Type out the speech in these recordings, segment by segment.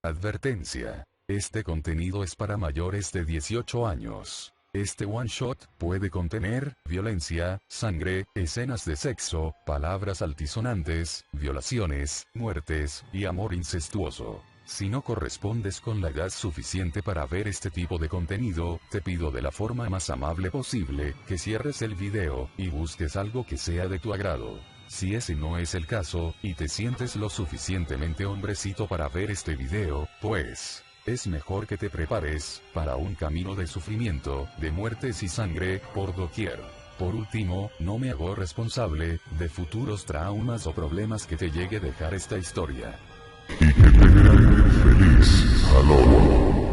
Advertencia. Este contenido es para mayores de 18 años. Este one shot puede contener violencia, sangre, escenas de sexo, palabras altisonantes, violaciones, muertes y amor incestuoso. Si no correspondes con la edad suficiente para ver este tipo de contenido, te pido de la forma más amable posible que cierres el video y busques algo que sea de tu agrado. Si ese no es el caso, y te sientes lo suficientemente hombrecito para ver este video, pues es mejor que te prepares para un camino de sufrimiento, de muertes y sangre por doquier. Por último, no me hago responsable de futuros traumas o problemas que te llegue a dejar esta historia. Y que tengan un feliz Halloween.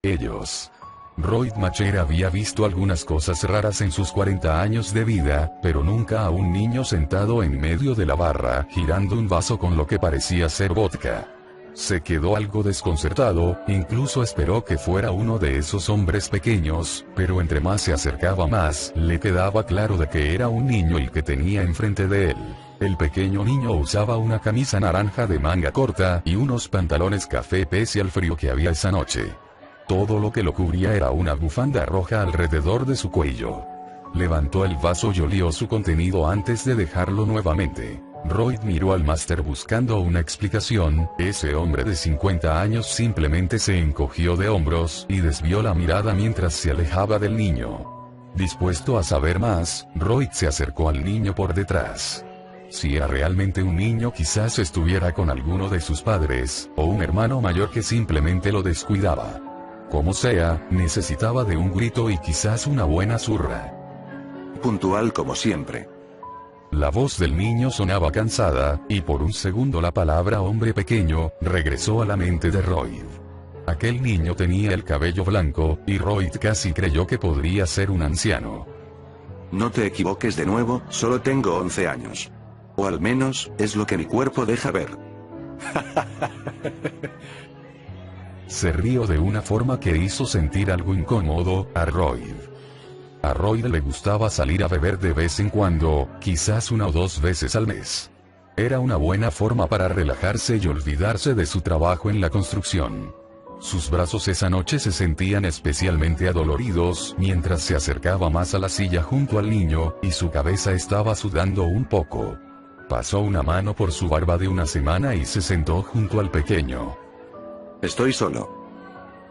Ellos. Roy Macher había visto algunas cosas raras en sus 40 años de vida, pero nunca a un niño sentado en medio de la barra, girando un vaso con lo que parecía ser vodka. Se quedó algo desconcertado, incluso esperó que fuera uno de esos hombres pequeños, pero entre más se acercaba más, le quedaba claro de que era un niño el que tenía enfrente de él. El pequeño niño usaba una camisa naranja de manga corta y unos pantalones café pese al frío que había esa noche. Todo lo que lo cubría era una bufanda roja alrededor de su cuello. Levantó el vaso y olió su contenido antes de dejarlo nuevamente. Roy miró al máster buscando una explicación. Ese hombre de 50 años simplemente se encogió de hombros y desvió la mirada mientras se alejaba del niño. Dispuesto a saber más, Roy se acercó al niño por detrás. Si era realmente un niño, quizás estuviera con alguno de sus padres, o un hermano mayor que simplemente lo descuidaba. Como sea, necesitaba de un grito y quizás una buena zurra. Puntual como siempre. La voz del niño sonaba cansada, y por un segundo la palabra hombre pequeño regresó a la mente de Roy. Aquel niño tenía el cabello blanco, y Roy casi creyó que podría ser un anciano. No te equivoques de nuevo, solo tengo 11 años. O al menos, es lo que mi cuerpo deja ver. Se rió de una forma que hizo sentir algo incómodo a Roy. A Roy le gustaba salir a beber de vez en cuando, quizás una o dos veces al mes. Era una buena forma para relajarse y olvidarse de su trabajo en la construcción. Sus brazos esa noche se sentían especialmente adoloridos mientras se acercaba más a la silla junto al niño, y su cabeza estaba sudando un poco. Pasó una mano por su barba de una semana y se sentó junto al pequeño. Estoy solo.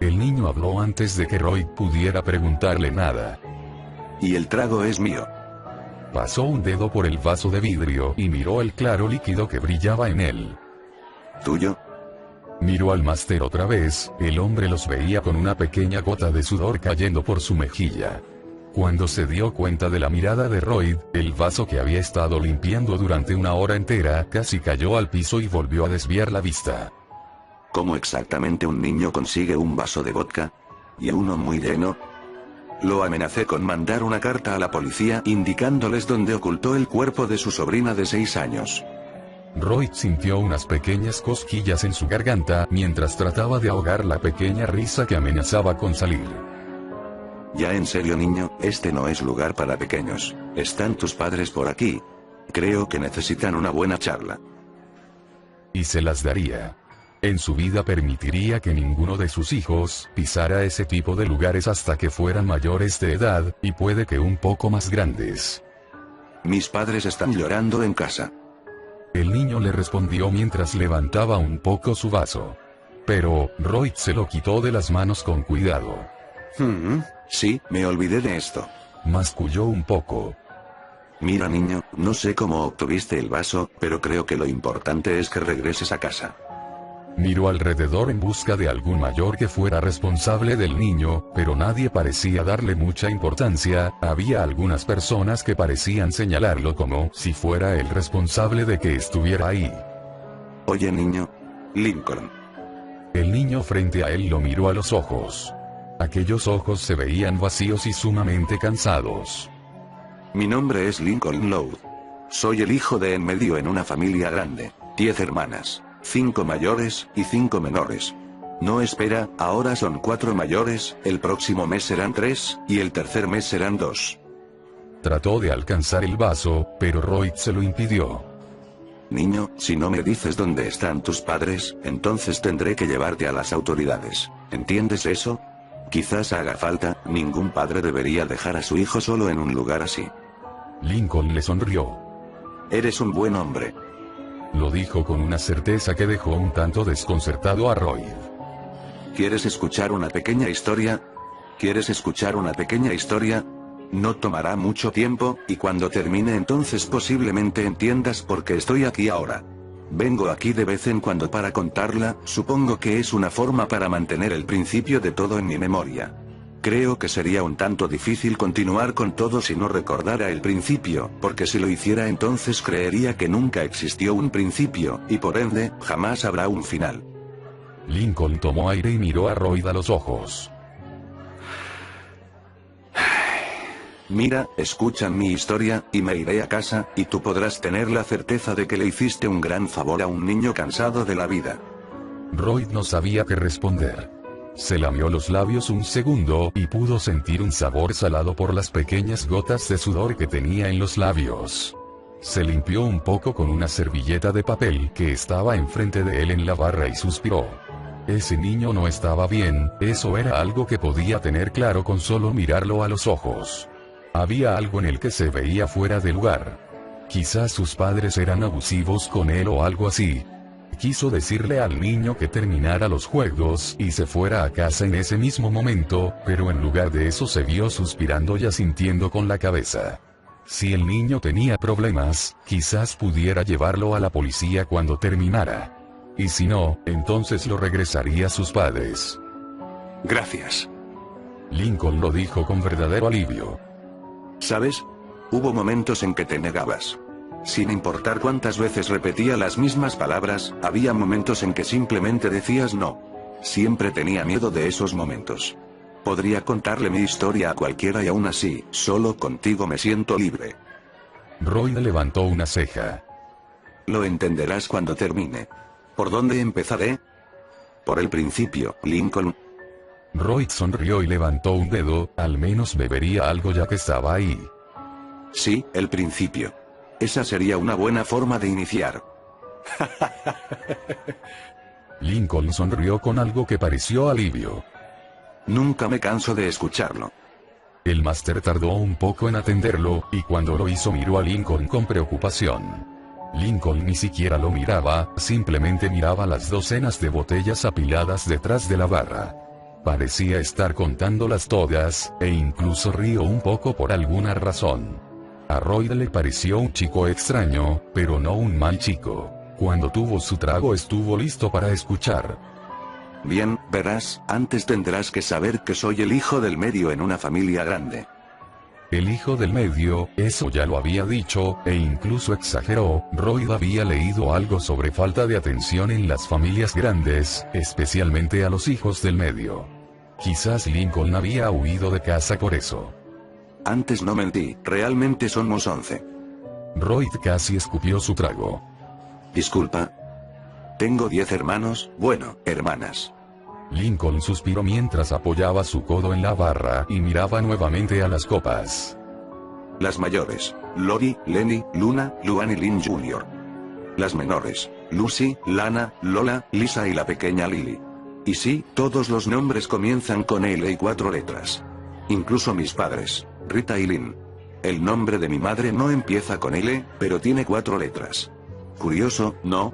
El niño habló antes de que Roy pudiera preguntarle nada. Y el trago es mío. Pasó un dedo por el vaso de vidrio y miró el claro líquido que brillaba en él. ¿Tuyo? Miró al máster otra vez. El hombre los veía con una pequeña gota de sudor cayendo por su mejilla. Cuando se dio cuenta de la mirada de Roy, el vaso que había estado limpiando durante una hora entera casi cayó al piso y volvió a desviar la vista. ¿Cómo exactamente un niño consigue un vaso de vodka? ¿Y uno muy lleno? Lo amenacé con mandar una carta a la policía indicándoles dónde ocultó el cuerpo de su sobrina de 6 años. Roy sintió unas pequeñas cosquillas en su garganta mientras trataba de ahogar la pequeña risa que amenazaba con salir. Ya en serio, niño, este no es lugar para pequeños. Están tus padres por aquí. Creo que necesitan una buena charla. Y se las daría. En su vida permitiría que ninguno de sus hijos pisara ese tipo de lugares hasta que fueran mayores de edad, y puede que un poco más grandes. Mis padres están llorando en casa. El niño le respondió mientras levantaba un poco su vaso. Pero, Roy se lo quitó de las manos con cuidado. Sí, me olvidé de esto. Masculló un poco. Mira, niño, no sé cómo obtuviste el vaso, pero creo que lo importante es que regreses a casa. Miró alrededor en busca de algún mayor que fuera responsable del niño, pero nadie parecía darle mucha importancia. Había algunas personas que parecían señalarlo como si fuera el responsable de que estuviera ahí. Oye, niño. Lincoln. El niño frente a él lo miró a los ojos. Aquellos ojos se veían vacíos y sumamente cansados. Mi nombre es Lincoln Loud. Soy el hijo de en medio en una familia grande. 10 hermanas. 5 mayores, y 5 menores. No espera, ahora son 4 mayores, el próximo mes serán 3, y el tercer mes serán 2. Trató de alcanzar el vaso, pero Roy se lo impidió. Niño, si no me dices dónde están tus padres, entonces tendré que llevarte a las autoridades. ¿Entiendes eso? Quizás haga falta, ningún padre debería dejar a su hijo solo en un lugar así. Lincoln le sonrió. Eres un buen hombre. Lo dijo con una certeza que dejó un tanto desconcertado a Royd. ¿Quieres escuchar una pequeña historia? ¿Quieres escuchar una pequeña historia? No tomará mucho tiempo, y cuando termine entonces posiblemente entiendas por qué estoy aquí ahora. Vengo aquí de vez en cuando para contarla, supongo que es una forma para mantener el principio de todo en mi memoria. Creo que sería un tanto difícil continuar con todo si no recordara el principio, porque si lo hiciera entonces creería que nunca existió un principio, y por ende, jamás habrá un final. Lincoln tomó aire y miró a Royd a los ojos. Mira, escucha mi historia, y me iré a casa, y tú podrás tener la certeza de que le hiciste un gran favor a un niño cansado de la vida. Royd no sabía qué responder. Se lamió los labios un segundo y pudo sentir un sabor salado por las pequeñas gotas de sudor que tenía en los labios. Se limpió un poco con una servilleta de papel que estaba enfrente de él en la barra y suspiró. Ese niño no estaba bien, eso era algo que podía tener claro con solo mirarlo a los ojos. Había algo en él que se veía fuera de lugar. Quizás sus padres eran abusivos con él o algo así. Quiso decirle al niño que terminara los juegos y se fuera a casa en ese mismo momento, pero en lugar de eso se vio suspirando y asintiendo con la cabeza. Si el niño tenía problemas, quizás pudiera llevarlo a la policía cuando terminara. Y si no, entonces lo regresaría a sus padres. Gracias. Lincoln lo dijo con verdadero alivio. ¿Sabes? Hubo momentos en que te negabas. Sin importar cuántas veces repetía las mismas palabras, había momentos en que simplemente decías no. Siempre tenía miedo de esos momentos. Podría contarle mi historia a cualquiera y aún así, solo contigo me siento libre. Royd levantó una ceja. Lo entenderás cuando termine. ¿Por dónde empezaré? Por el principio, Lincoln. Royd sonrió y levantó un dedo, al menos bebería algo ya que estaba ahí. Sí, el principio. Esa sería una buena forma de iniciar. Lincoln sonrió con algo que pareció alivio. Nunca me canso de escucharlo. El máster tardó un poco en atenderlo, y cuando lo hizo miró a Lincoln con preocupación. Lincoln ni siquiera lo miraba, simplemente miraba las docenas de botellas apiladas detrás de la barra. Parecía estar contándolas todas, e incluso rió un poco por alguna razón. A Royd le pareció un chico extraño, pero no un mal chico. Cuando tuvo su trago estuvo listo para escuchar. Bien, verás, antes tendrás que saber que soy el hijo del medio en una familia grande. El hijo del medio, eso ya lo había dicho, e incluso exageró. Royd había leído algo sobre falta de atención en las familias grandes, especialmente a los hijos del medio. Quizás Lincoln había huido de casa por eso. Antes no mentí, realmente somos 11. Royd casi escupió su trago. Disculpa. Tengo 10 hermanos, bueno, hermanas. Lincoln suspiró mientras apoyaba su codo en la barra y miraba nuevamente a las copas. Las mayores, Lori, Lenny, Luna, Luan y Lynn Jr. Las menores, Lucy, Lana, Lola, Lisa y la pequeña Lily. Y sí, todos los nombres comienzan con L y 4 letras. Incluso mis padres, Rita y Lynn. El nombre de mi madre no empieza con L, pero tiene 4 letras. Curioso, ¿no?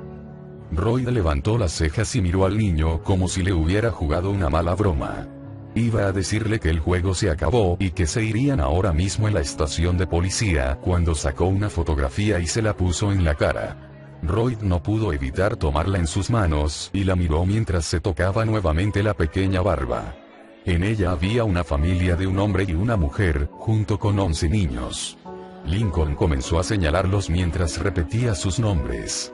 Royd levantó las cejas y miró al niño como si le hubiera jugado una mala broma. Iba a decirle que el juego se acabó y que se irían ahora mismo en la estación de policía cuando sacó una fotografía y se la puso en la cara. Royd no pudo evitar tomarla en sus manos y la miró mientras se tocaba nuevamente la pequeña barba. En ella había una familia de un hombre y una mujer, junto con 11 niños. Lincoln comenzó a señalarlos mientras repetía sus nombres.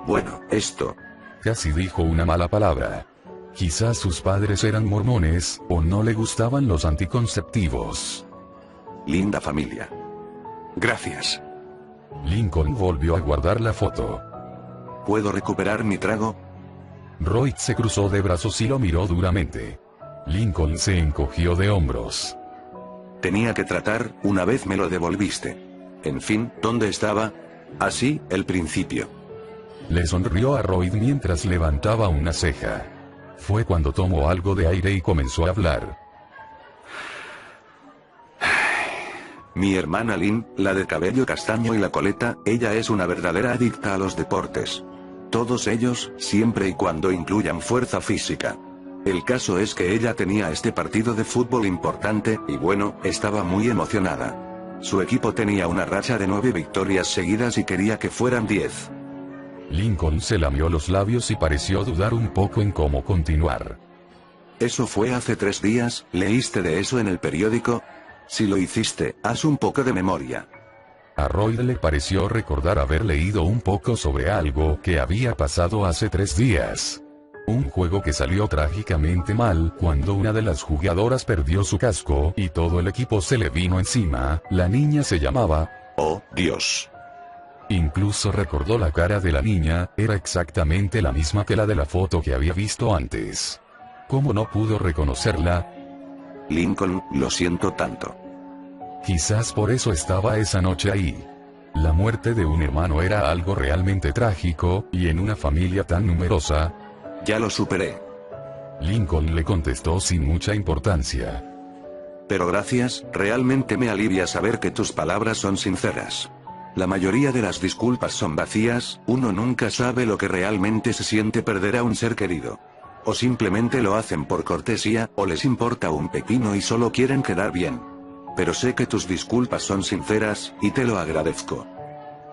Bueno, esto. Casi dijo una mala palabra. Quizás sus padres eran mormones, o no le gustaban los anticonceptivos. Linda familia. Gracias. Lincoln volvió a guardar la foto. ¿Puedo recuperar mi trago? Royd se cruzó de brazos y lo miró duramente. Lincoln se encogió de hombros. Tenía que tratar, una vez me lo devolviste. En fin, ¿dónde estaba? Así, el principio. Le sonrió a Royd mientras levantaba una ceja. Fue cuando tomó algo de aire y comenzó a hablar. Mi hermana Lynn, la de cabello castaño y la coleta, ella es una verdadera adicta a los deportes. Todos ellos, siempre y cuando incluyan fuerza física. El caso es que ella tenía este partido de fútbol importante, y bueno, estaba muy emocionada. Su equipo tenía una racha de 9 victorias seguidas y quería que fueran 10. Lincoln se lamió los labios y pareció dudar un poco en cómo continuar. Eso fue hace 3 días, ¿leíste de eso en el periódico? Si lo hiciste, haz un poco de memoria. A Royd le pareció recordar haber leído un poco sobre algo que había pasado hace 3 días. Un juego que salió trágicamente mal cuando una de las jugadoras perdió su casco y todo el equipo se le vino encima. La niña se llamaba... ¡Oh, Dios! Incluso recordó la cara de la niña, era exactamente la misma que la de la foto que había visto antes. ¿Cómo no pudo reconocerla? Lincoln, lo siento tanto. Quizás por eso estaba esa noche ahí. La muerte de un hermano era algo realmente trágico, y en una familia tan numerosa... Ya lo superé. Lincoln le contestó sin mucha importancia. Pero gracias, realmente me alivia saber que tus palabras son sinceras. La mayoría de las disculpas son vacías, uno nunca sabe lo que realmente se siente perder a un ser querido. O simplemente lo hacen por cortesía, o les importa un pepino y solo quieren quedar bien. Pero sé que tus disculpas son sinceras, y te lo agradezco.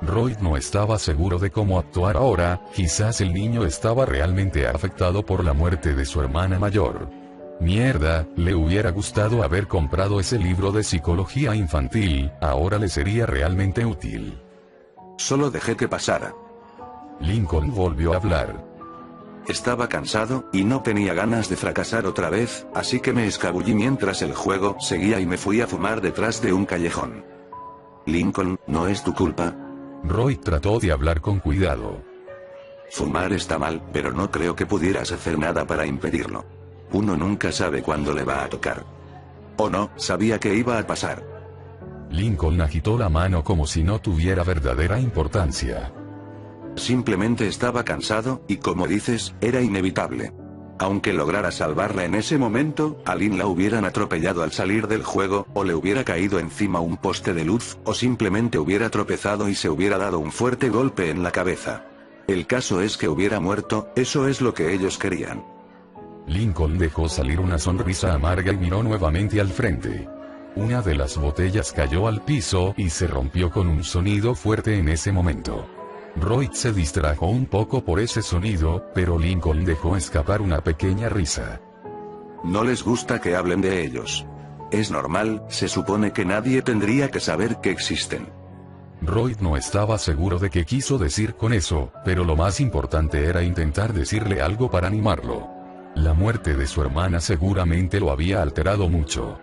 Royd no estaba seguro de cómo actuar ahora, quizás el niño estaba realmente afectado por la muerte de su hermana mayor. Mierda, le hubiera gustado haber comprado ese libro de psicología infantil, ahora le sería realmente útil. Solo dejé que pasara. Lincoln volvió a hablar. Estaba cansado, y no tenía ganas de fracasar otra vez, así que me escabullí mientras el juego seguía y me fui a fumar detrás de un callejón. Lincoln, no es tu culpa. Royd trató de hablar con cuidado. Fumar está mal, pero no creo que pudieras hacer nada para impedirlo. Uno nunca sabe cuándo le va a tocar. O no, sabía que iba a pasar. Lincoln agitó la mano como si no tuviera verdadera importancia. Simplemente estaba cansado, y como dices, era inevitable. Aunque lograra salvarla en ese momento, a Lynn la hubieran atropellado al salir del juego, o le hubiera caído encima un poste de luz, o simplemente hubiera tropezado y se hubiera dado un fuerte golpe en la cabeza. El caso es que hubiera muerto, eso es lo que ellos querían. Lincoln dejó salir una sonrisa amarga y miró nuevamente al frente. Una de las botellas cayó al piso y se rompió con un sonido fuerte en ese momento. Royd se distrajo un poco por ese sonido, pero Lincoln dejó escapar una pequeña risa. No les gusta que hablen de ellos. Es normal, se supone que nadie tendría que saber que existen. Royd no estaba seguro de qué quiso decir con eso, pero lo más importante era intentar decirle algo para animarlo. La muerte de su hermana seguramente lo había alterado mucho.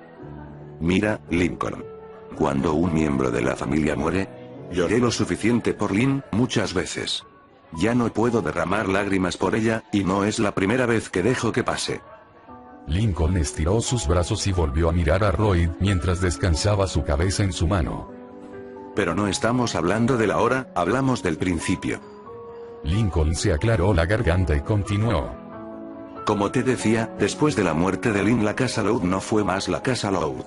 Mira, Lincoln. Cuando un miembro de la familia muere, lloré lo suficiente por Lynn, muchas veces. Ya no puedo derramar lágrimas por ella, y no es la primera vez que dejo que pase. Lincoln estiró sus brazos y volvió a mirar a Royd mientras descansaba su cabeza en su mano. Pero no estamos hablando de la hora, hablamos del principio. Lincoln se aclaró la garganta y continuó. Como te decía, después de la muerte de Lynn, la casa Loud no fue más la casa Loud.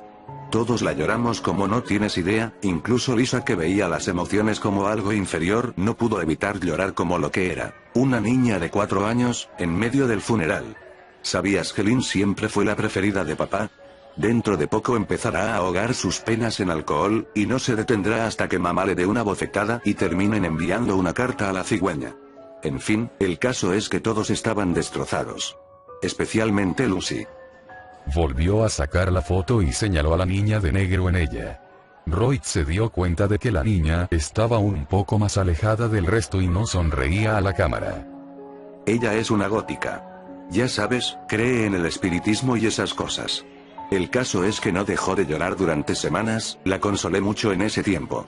Todos la lloramos como no tienes idea, incluso Lisa, que veía las emociones como algo inferior, no pudo evitar llorar como lo que era, una niña de 4 años, en medio del funeral. ¿Sabías que Lynn siempre fue la preferida de papá? Dentro de poco empezará a ahogar sus penas en alcohol, y no se detendrá hasta que mamá le dé una bofetada y terminen enviando una carta a la cigüeña. En fin, el caso es que todos estaban destrozados. Especialmente Lucy. Volvió a sacar la foto y señaló a la niña de negro en ella. Royd se dio cuenta de que la niña estaba un poco más alejada del resto y no sonreía a la cámara. Ella es una gótica. Ya sabes, cree en el espiritismo y esas cosas. El caso es que no dejó de llorar durante semanas, la consolé mucho en ese tiempo.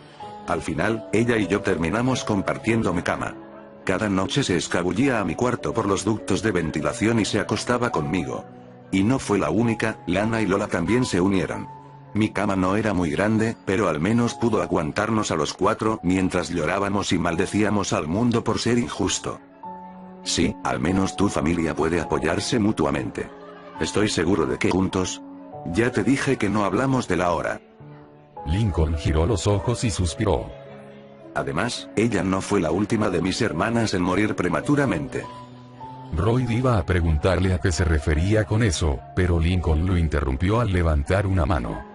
Al final, ella y yo terminamos compartiendo mi cama. Cada noche se escabullía a mi cuarto por los ductos de ventilación y se acostaba conmigo. Y no fue la única, Lana y Lola también se unieron. Mi cama no era muy grande, pero al menos pudo aguantarnos a los 4 mientras llorábamos y maldecíamos al mundo por ser injusto. Sí, al menos tu familia puede apoyarse mutuamente. Estoy seguro de que juntos. Ya te dije que no hablamos de la hora. Lincoln giró los ojos y suspiró. Además, ella no fue la última de mis hermanas en morir prematuramente. Royd iba a preguntarle a qué se refería con eso, pero Lincoln lo interrumpió al levantar una mano.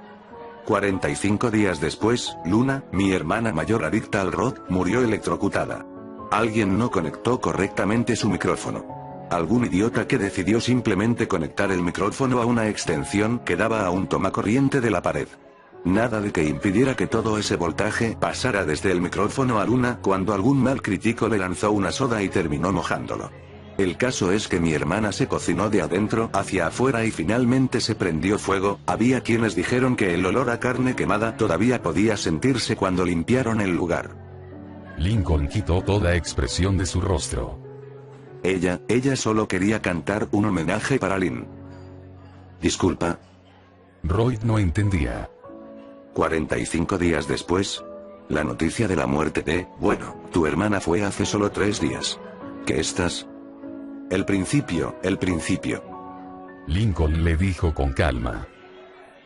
45 días después, Luna, mi hermana mayor adicta al rock, murió electrocutada. Alguien no conectó correctamente su micrófono. Algún idiota que decidió simplemente conectar el micrófono a una extensión que daba a un tomacorriente de la pared. Nada de que impidiera que todo ese voltaje pasara desde el micrófono a Luna cuando algún mal crítico le lanzó una soda y terminó mojándolo. El caso es que mi hermana se cocinó de adentro hacia afuera y finalmente se prendió fuego. Había quienes dijeron que el olor a carne quemada todavía podía sentirse cuando limpiaron el lugar. Lincoln quitó toda expresión de su rostro. Ella solo quería cantar un homenaje para Lynn. Disculpa. Royd no entendía. 45 días después. La noticia de la muerte de, bueno, tu hermana fue hace solo 3 días. ¿Qué estás? El principio. Lincoln le dijo con calma.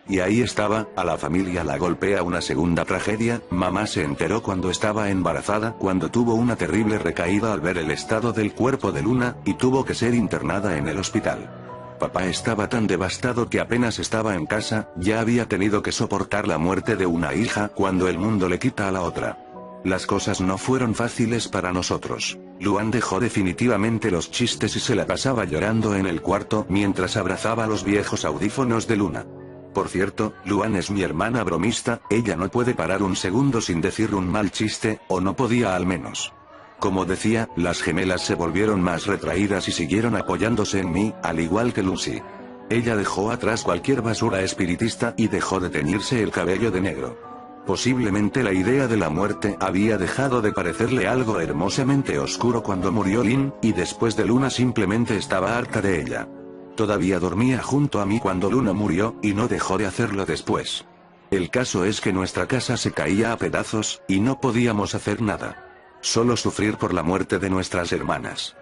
Y ahí estaba, a la familia la golpea una segunda tragedia. Mamá se enteró cuando estaba embarazada, cuando tuvo una terrible recaída al ver el estado del cuerpo de Luna, y tuvo que ser internada en el hospital. Papá estaba tan devastado que apenas estaba en casa, ya había tenido que soportar la muerte de una hija cuando el mundo le quita a la otra. Las cosas no fueron fáciles para nosotros. Luan dejó definitivamente los chistes y se la pasaba llorando en el cuarto mientras abrazaba los viejos audífonos de Luna. Por cierto, Luan es mi hermana bromista, ella no puede parar un segundo sin decir un mal chiste, o no podía al menos. Como decía, las gemelas se volvieron más retraídas y siguieron apoyándose en mí, al igual que Lucy. Ella dejó atrás cualquier basura espiritista y dejó de teñirse el cabello de negro. Posiblemente la idea de la muerte había dejado de parecerle algo hermosamente oscuro cuando murió Lynn, y después de Luna simplemente estaba harta de ella. Todavía dormía junto a mí cuando Luna murió, y no dejó de hacerlo después. El caso es que nuestra casa se caía a pedazos, y no podíamos hacer nada. Solo sufrir por la muerte de nuestras hermanas.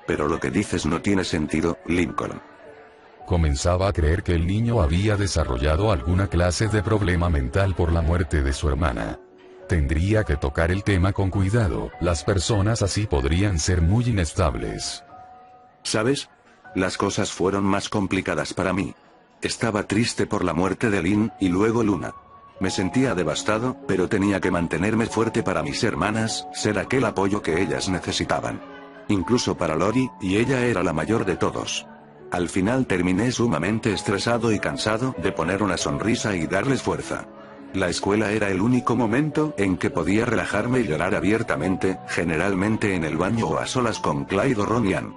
Pero lo que dices no tiene sentido, Lincoln. Comenzaba a creer que el niño había desarrollado alguna clase de problema mental por la muerte de su hermana. Tendría que tocar el tema con cuidado, las personas así podrían ser muy inestables. ¿Sabes? Las cosas fueron más complicadas para mí. Estaba triste por la muerte de Lynn, y luego Luna. Me sentía devastado, pero tenía que mantenerme fuerte para mis hermanas, ser aquel apoyo que ellas necesitaban. Incluso para Lori, y ella era la mayor de todos. Al final terminé sumamente estresado y cansado de poner una sonrisa y darles fuerza. La escuela era el único momento en que podía relajarme y llorar abiertamente, generalmente en el baño o a solas con Clyde o Ron Ian.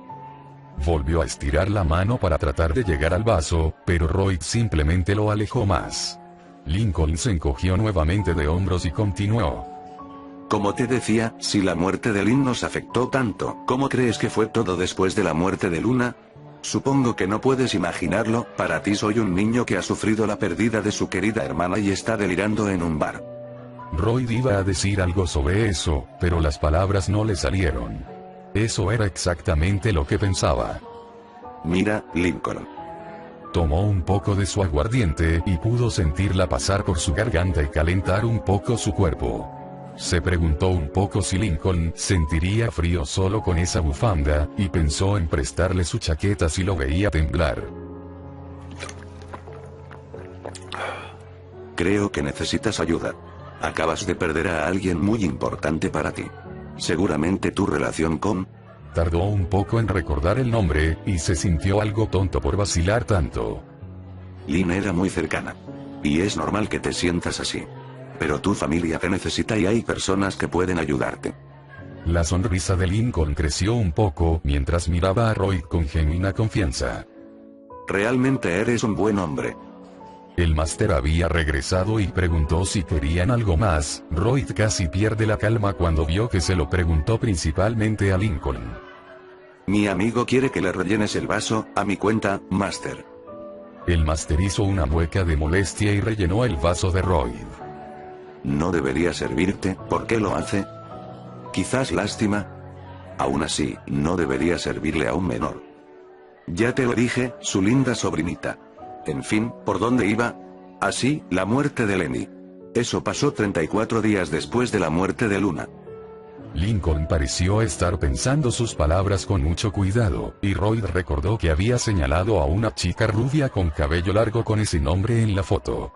Volvió a estirar la mano para tratar de llegar al vaso, pero Royd simplemente lo alejó más. Lincoln se encogió nuevamente de hombros y continuó. Como te decía, si la muerte de Lynn nos afectó tanto, ¿cómo crees que fue todo después de la muerte de Luna? Supongo que no puedes imaginarlo, para ti soy un niño que ha sufrido la pérdida de su querida hermana y está delirando en un bar. Royd iba a decir algo sobre eso, pero las palabras no le salieron. Eso era exactamente lo que pensaba. Mira, Lincoln. Tomó un poco de su aguardiente y pudo sentirla pasar por su garganta y calentar un poco su cuerpo. Se preguntó un poco si Lincoln sentiría frío solo con esa bufanda, y pensó en prestarle su chaqueta si lo veía temblar. Creo que necesitas ayuda. Acabas de perder a alguien muy importante para ti. Seguramente tu relación con... Tardó un poco en recordar el nombre, y se sintió algo tonto por vacilar tanto. Lynn era muy cercana. Y es normal que te sientas así. Pero tu familia te necesita y hay personas que pueden ayudarte. La sonrisa de Lincoln creció un poco mientras miraba a Royd con genuina confianza. Realmente eres un buen hombre. El máster había regresado y preguntó si querían algo más. Royd casi pierde la calma cuando vio que se lo preguntó principalmente a Lincoln. Mi amigo quiere que le rellenes el vaso, a mi cuenta, máster. El máster hizo una mueca de molestia y rellenó el vaso de Royd. No debería servirte, ¿por qué lo hace? Quizás lástima. Aún así, no debería servirle a un menor. Ya te lo dije, su linda sobrinita. En fin, ¿por dónde iba? Así, la muerte de Lenny. Eso pasó 34 días después de la muerte de Luna. Lincoln pareció estar pensando sus palabras con mucho cuidado, y Royd recordó que había señalado a una chica rubia con cabello largo con ese nombre en la foto.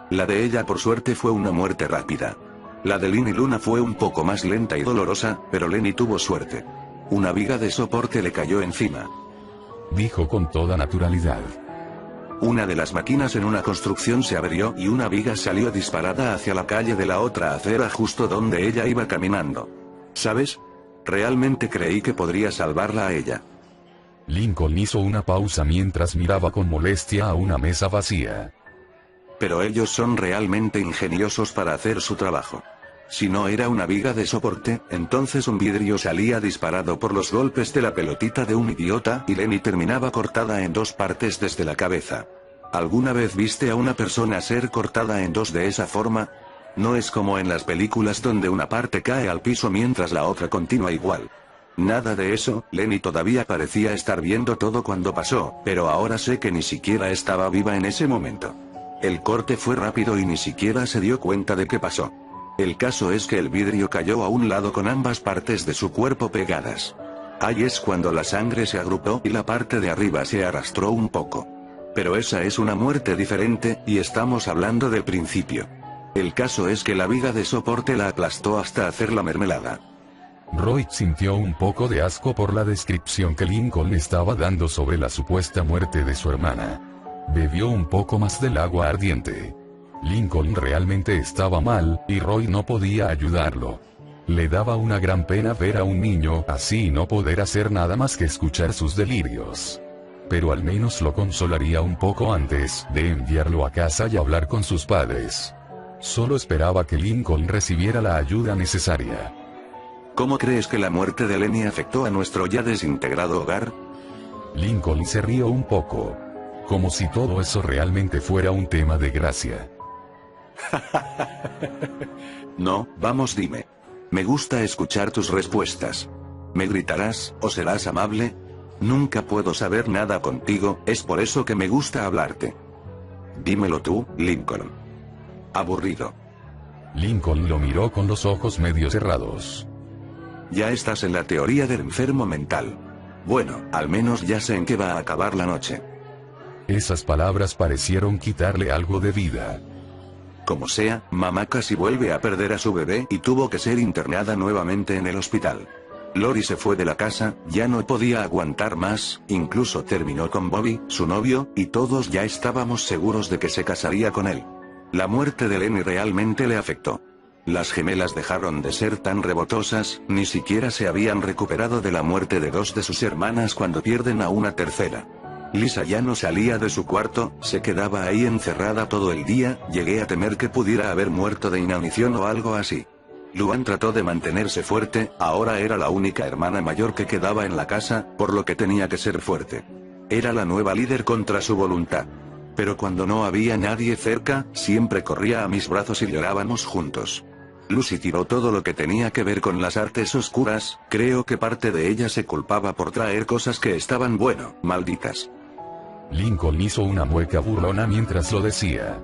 La de ella por suerte fue una muerte rápida. La de Lynn y Luna fue un poco más lenta y dolorosa, pero Lenny tuvo suerte. Una viga de soporte le cayó encima. Dijo con toda naturalidad. Una de las máquinas en una construcción se abrió y una viga salió disparada hacia la calle de la otra acera justo donde ella iba caminando. ¿Sabes? Realmente creí que podría salvarla a ella. Lincoln hizo una pausa mientras miraba con molestia a una mesa vacía. Pero ellos son realmente ingeniosos para hacer su trabajo. Si no era una viga de soporte, entonces un vidrio salía disparado por los golpes de la pelotita de un idiota y Lenny terminaba cortada en dos partes desde la cabeza. ¿Alguna vez viste a una persona ser cortada en dos de esa forma? No es como en las películas donde una parte cae al piso mientras la otra continúa igual. Nada de eso, Lenny todavía parecía estar viendo todo cuando pasó, pero ahora sé que ni siquiera estaba viva en ese momento. El corte fue rápido y ni siquiera se dio cuenta de qué pasó. El caso es que el vidrio cayó a un lado con ambas partes de su cuerpo pegadas. Ahí es cuando la sangre se agrupó y la parte de arriba se arrastró un poco. Pero esa es una muerte diferente, y estamos hablando del principio. El caso es que la viga de soporte la aplastó hasta hacer la mermelada. Royd sintió un poco de asco por la descripción que Lincoln estaba dando sobre la supuesta muerte de su hermana. Bebió un poco más del agua ardiente. Lincoln realmente estaba mal, y Royd no podía ayudarlo. Le daba una gran pena ver a un niño así y no poder hacer nada más que escuchar sus delirios. Pero al menos lo consolaría un poco antes de enviarlo a casa y hablar con sus padres. Solo esperaba que Lincoln recibiera la ayuda necesaria. ¿Cómo crees que la muerte de Lenny afectó a nuestro ya desintegrado hogar? Lincoln se rió un poco. Como si todo eso realmente fuera un tema de gracia. No, vamos, dime. Me gusta escuchar tus respuestas. ¿Me gritarás, o serás amable? Nunca puedo saber nada contigo, es por eso que me gusta hablarte. Dímelo tú, Lincoln. Aburrido. Lincoln lo miró con los ojos medio cerrados. Ya estás en la teoría del enfermo mental. Bueno, al menos ya sé en qué va a acabar la noche. Esas palabras parecieron quitarle algo de vida. Como sea, mamá casi vuelve a perder a su bebé y tuvo que ser internada nuevamente en el hospital. Lori se fue de la casa, ya no podía aguantar más, incluso terminó con Bobby, su novio, y todos ya estábamos seguros de que se casaría con él. La muerte de Lenny realmente le afectó. Las gemelas dejaron de ser tan rebotosas, ni siquiera se habían recuperado de la muerte de dos de sus hermanas cuando pierden a una tercera. Lisa ya no salía de su cuarto, se quedaba ahí encerrada todo el día, llegué a temer que pudiera haber muerto de inanición o algo así. Luan trató de mantenerse fuerte, ahora era la única hermana mayor que quedaba en la casa, por lo que tenía que ser fuerte. Era la nueva líder contra su voluntad. Pero cuando no había nadie cerca, siempre corría a mis brazos y llorábamos juntos. Lucy tiró todo lo que tenía que ver con las artes oscuras, creo que parte de ella se culpaba por traer cosas que estaban malditas. Lincoln hizo una mueca burlona mientras lo decía.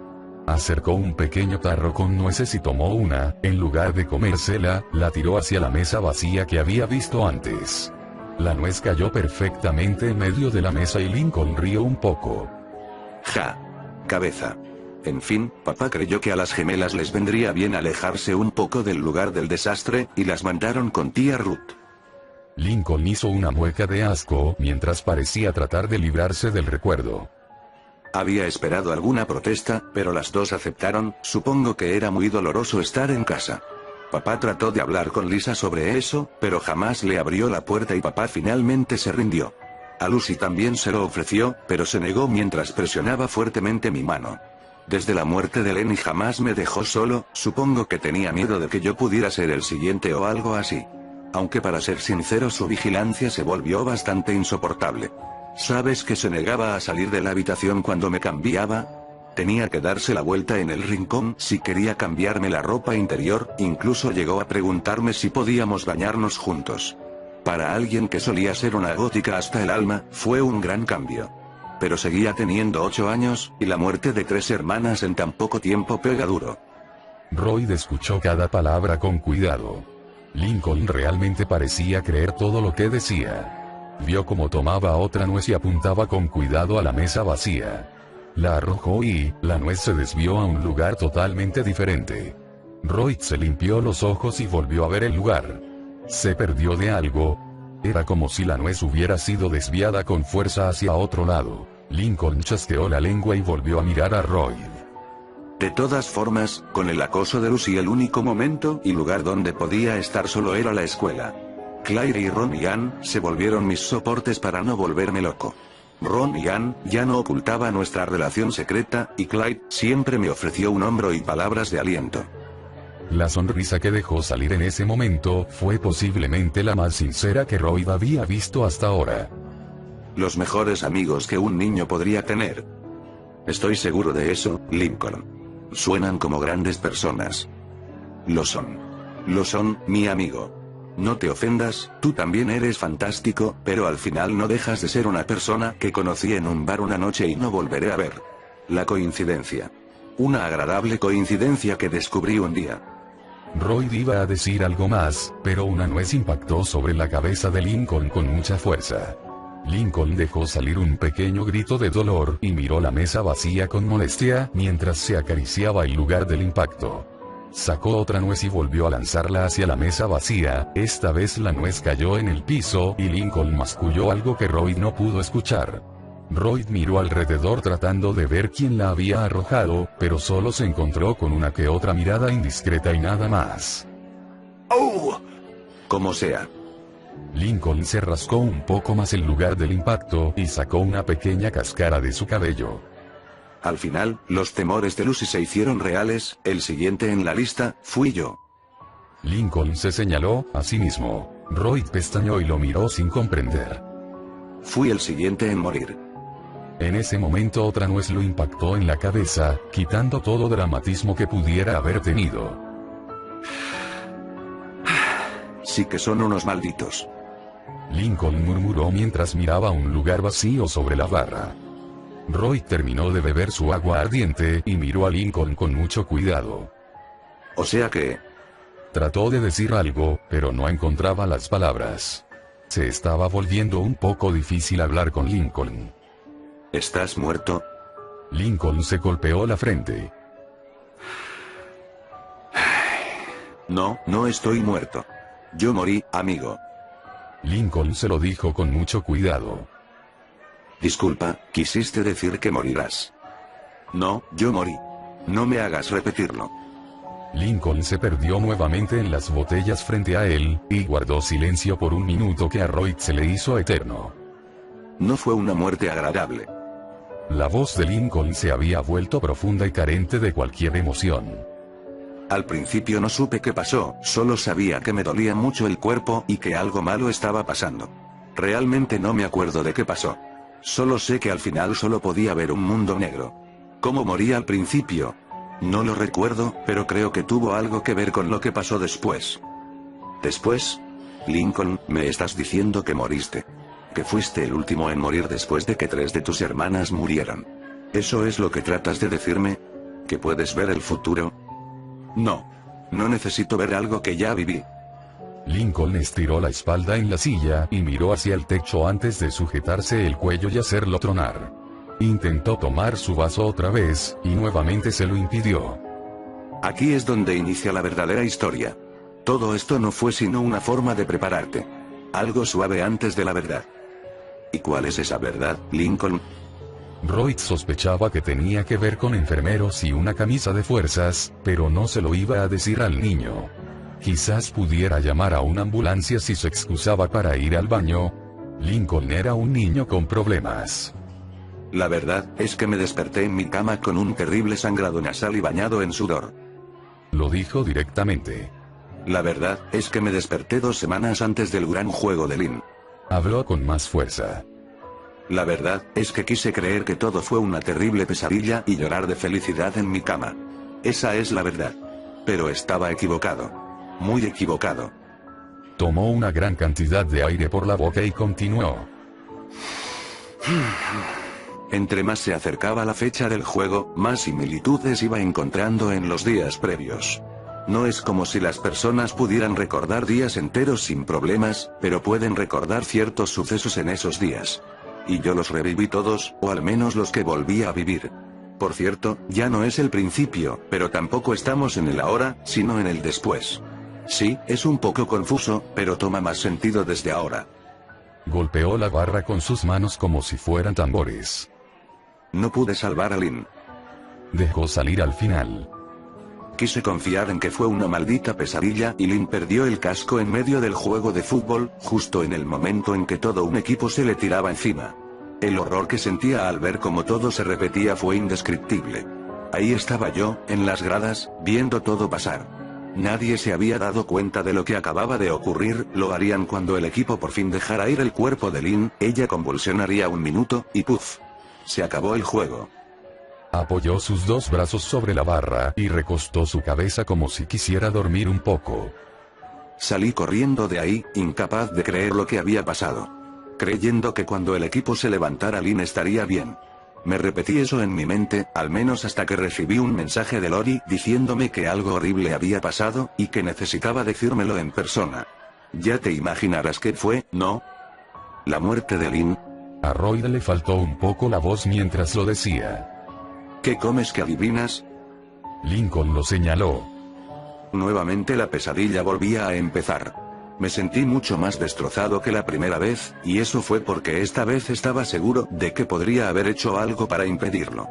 Acercó un pequeño tarro con nueces y tomó una, en lugar de comérsela, la tiró hacia la mesa vacía que había visto antes. La nuez cayó perfectamente en medio de la mesa y Lincoln rió un poco. Ja. Cabeza. En fin, papá creyó que a las gemelas les vendría bien alejarse un poco del lugar del desastre, y las mandaron con tía Ruth. Lincoln hizo una mueca de asco mientras parecía tratar de librarse del recuerdo. Había esperado alguna protesta, pero las dos aceptaron, supongo que era muy doloroso estar en casa. Papá trató de hablar con Lisa sobre eso, pero jamás le abrió la puerta y papá finalmente se rindió. A Lucy también se lo ofreció, pero se negó mientras presionaba fuertemente mi mano. Desde la muerte de Lenny jamás me dejó solo, supongo que tenía miedo de que yo pudiera ser el siguiente o algo así. Aunque para ser sincero su vigilancia se volvió bastante insoportable. ¿Sabes que se negaba a salir de la habitación cuando me cambiaba? Tenía que darse la vuelta en el rincón si quería cambiarme la ropa interior, incluso llegó a preguntarme si podíamos bañarnos juntos. Para alguien que solía ser una gótica hasta el alma, fue un gran cambio. Pero seguía teniendo 8 años, y la muerte de 3 hermanas en tan poco tiempo pega duro. Royd escuchó cada palabra con cuidado. Lincoln realmente parecía creer todo lo que decía. Vio cómo tomaba otra nuez y apuntaba con cuidado a la mesa vacía. La arrojó y, la nuez se desvió a un lugar totalmente diferente. Royd se limpió los ojos y volvió a ver el lugar. Se perdió de algo. Era como si la nuez hubiera sido desviada con fuerza hacia otro lado. Lincoln chasqueó la lengua y volvió a mirar a Royd. De todas formas, con el acoso de Lucy el único momento y lugar donde podía estar solo era la escuela. Claire y Ron y Ann se volvieron mis soportes para no volverme loco. Ron y Ann ya no ocultaba nuestra relación secreta, y Clyde siempre me ofreció un hombro y palabras de aliento. La sonrisa que dejó salir en ese momento fue posiblemente la más sincera que Royd había visto hasta ahora. Los mejores amigos que un niño podría tener. Estoy seguro de eso, Lincoln. Suenan como grandes personas. Lo son. Lo son, mi amigo. No te ofendas, tú también eres fantástico, pero al final no dejas de ser una persona que conocí en un bar una noche y no volveré a ver. La coincidencia. Una agradable coincidencia que descubrí un día. Royd iba a decir algo más, pero una nuez impactó sobre la cabeza de Lincoln con mucha fuerza. Lincoln dejó salir un pequeño grito de dolor y miró la mesa vacía con molestia mientras se acariciaba el lugar del impacto. Sacó otra nuez y volvió a lanzarla hacia la mesa vacía. Esta vez la nuez cayó en el piso y Lincoln masculló algo que Royd no pudo escuchar. Royd miró alrededor tratando de ver quién la había arrojado, pero solo se encontró con una que otra mirada indiscreta y nada más. ¡Oh! Como sea. Lincoln se rascó un poco más el lugar del impacto y sacó una pequeña cáscara de su cabello. Al final, los temores de Lucy se hicieron reales. El siguiente en la lista fui yo. Lincoln se señaló a sí mismo. Royd pestañeó y lo miró sin comprender. Fui el siguiente en morir. En ese momento otra nuez lo impactó en la cabeza, quitando todo dramatismo que pudiera haber tenido. Sí que son unos malditos. Lincoln murmuró mientras miraba un lugar vacío sobre la barra. Royd terminó de beber su agua ardiente y miró a Lincoln con mucho cuidado. O sea que... Trató de decir algo, pero no encontraba las palabras. Se estaba volviendo un poco difícil hablar con Lincoln. ¿Estás muerto? Lincoln se golpeó la frente. No, no estoy muerto. Yo morí, amigo. Lincoln se lo dijo con mucho cuidado. Disculpa, quisiste decir que morirás. No, yo morí. No me hagas repetirlo. Lincoln se perdió nuevamente en las botellas frente a él, y guardó silencio por un minuto que a Royd se le hizo eterno. No fue una muerte agradable. La voz de Lincoln se había vuelto profunda y carente de cualquier emoción. Al principio no supe qué pasó, solo sabía que me dolía mucho el cuerpo y que algo malo estaba pasando. Realmente no me acuerdo de qué pasó. Solo sé que al final solo podía ver un mundo negro. ¿Cómo morí al principio? No lo recuerdo, pero creo que tuvo algo que ver con lo que pasó después. ¿Después? Lincoln, me estás diciendo que moriste. Que fuiste el último en morir después de que 3 de tus hermanas murieran. ¿Eso es lo que tratas de decirme? ¿Que puedes ver el futuro? No. No necesito ver algo que ya viví. Lincoln estiró la espalda en la silla y miró hacia el techo antes de sujetarse el cuello y hacerlo tronar. Intentó tomar su vaso otra vez, y nuevamente se lo impidió. Aquí es donde inicia la verdadera historia. Todo esto no fue sino una forma de prepararte. Algo suave antes de la verdad. ¿Y cuál es esa verdad, Lincoln? Royd sospechaba que tenía que ver con enfermeros y una camisa de fuerzas, pero no se lo iba a decir al niño. Quizás pudiera llamar a una ambulancia si se excusaba para ir al baño. Lincoln era un niño con problemas. La verdad es que me desperté en mi cama con un terrible sangrado nasal y bañado en sudor. Lo dijo directamente. La verdad es que me desperté 2 semanas antes del gran juego de Lynn. Habló con más fuerza. La verdad, es que quise creer que todo fue una terrible pesadilla y llorar de felicidad en mi cama. Esa es la verdad. Pero estaba equivocado. Muy equivocado. Tomó una gran cantidad de aire por la boca y continuó. Entre más se acercaba la fecha del juego, más similitudes iba encontrando en los días previos. No es como si las personas pudieran recordar días enteros sin problemas, pero pueden recordar ciertos sucesos en esos días. Y yo los reviví todos, o al menos los que volví a vivir. Por cierto, ya no es el principio, pero tampoco estamos en el ahora, sino en el después. Sí, es un poco confuso, pero toma más sentido desde ahora. Golpeó la barra con sus manos como si fueran tambores. No pude salvar a Lynn. Dejó salir al final. Quise confiar en que fue una maldita pesadilla y Lynn perdió el casco en medio del juego de fútbol, justo en el momento en que todo un equipo se le tiraba encima. El horror que sentía al ver cómo todo se repetía fue indescriptible. Ahí estaba yo, en las gradas, viendo todo pasar. Nadie se había dado cuenta de lo que acababa de ocurrir, lo harían cuando el equipo por fin dejara ir el cuerpo de Lynn, ella convulsionaría un minuto, y ¡puf! Se acabó el juego. Apoyó sus dos brazos sobre la barra y recostó su cabeza como si quisiera dormir un poco. Salí corriendo de ahí, incapaz de creer lo que había pasado. Creyendo que cuando el equipo se levantara Lynn estaría bien. Me repetí eso en mi mente, al menos hasta que recibí un mensaje de Lori diciéndome que algo horrible había pasado, y que necesitaba decírmelo en persona. Ya te imaginarás qué fue, ¿no? La muerte de Lynn. A Royd le faltó un poco la voz mientras lo decía. ¿Qué comes que adivinas? Lincoln lo señaló. Nuevamente la pesadilla volvía a empezar. Me sentí mucho más destrozado que la primera vez, y eso fue porque esta vez estaba seguro de que podría haber hecho algo para impedirlo.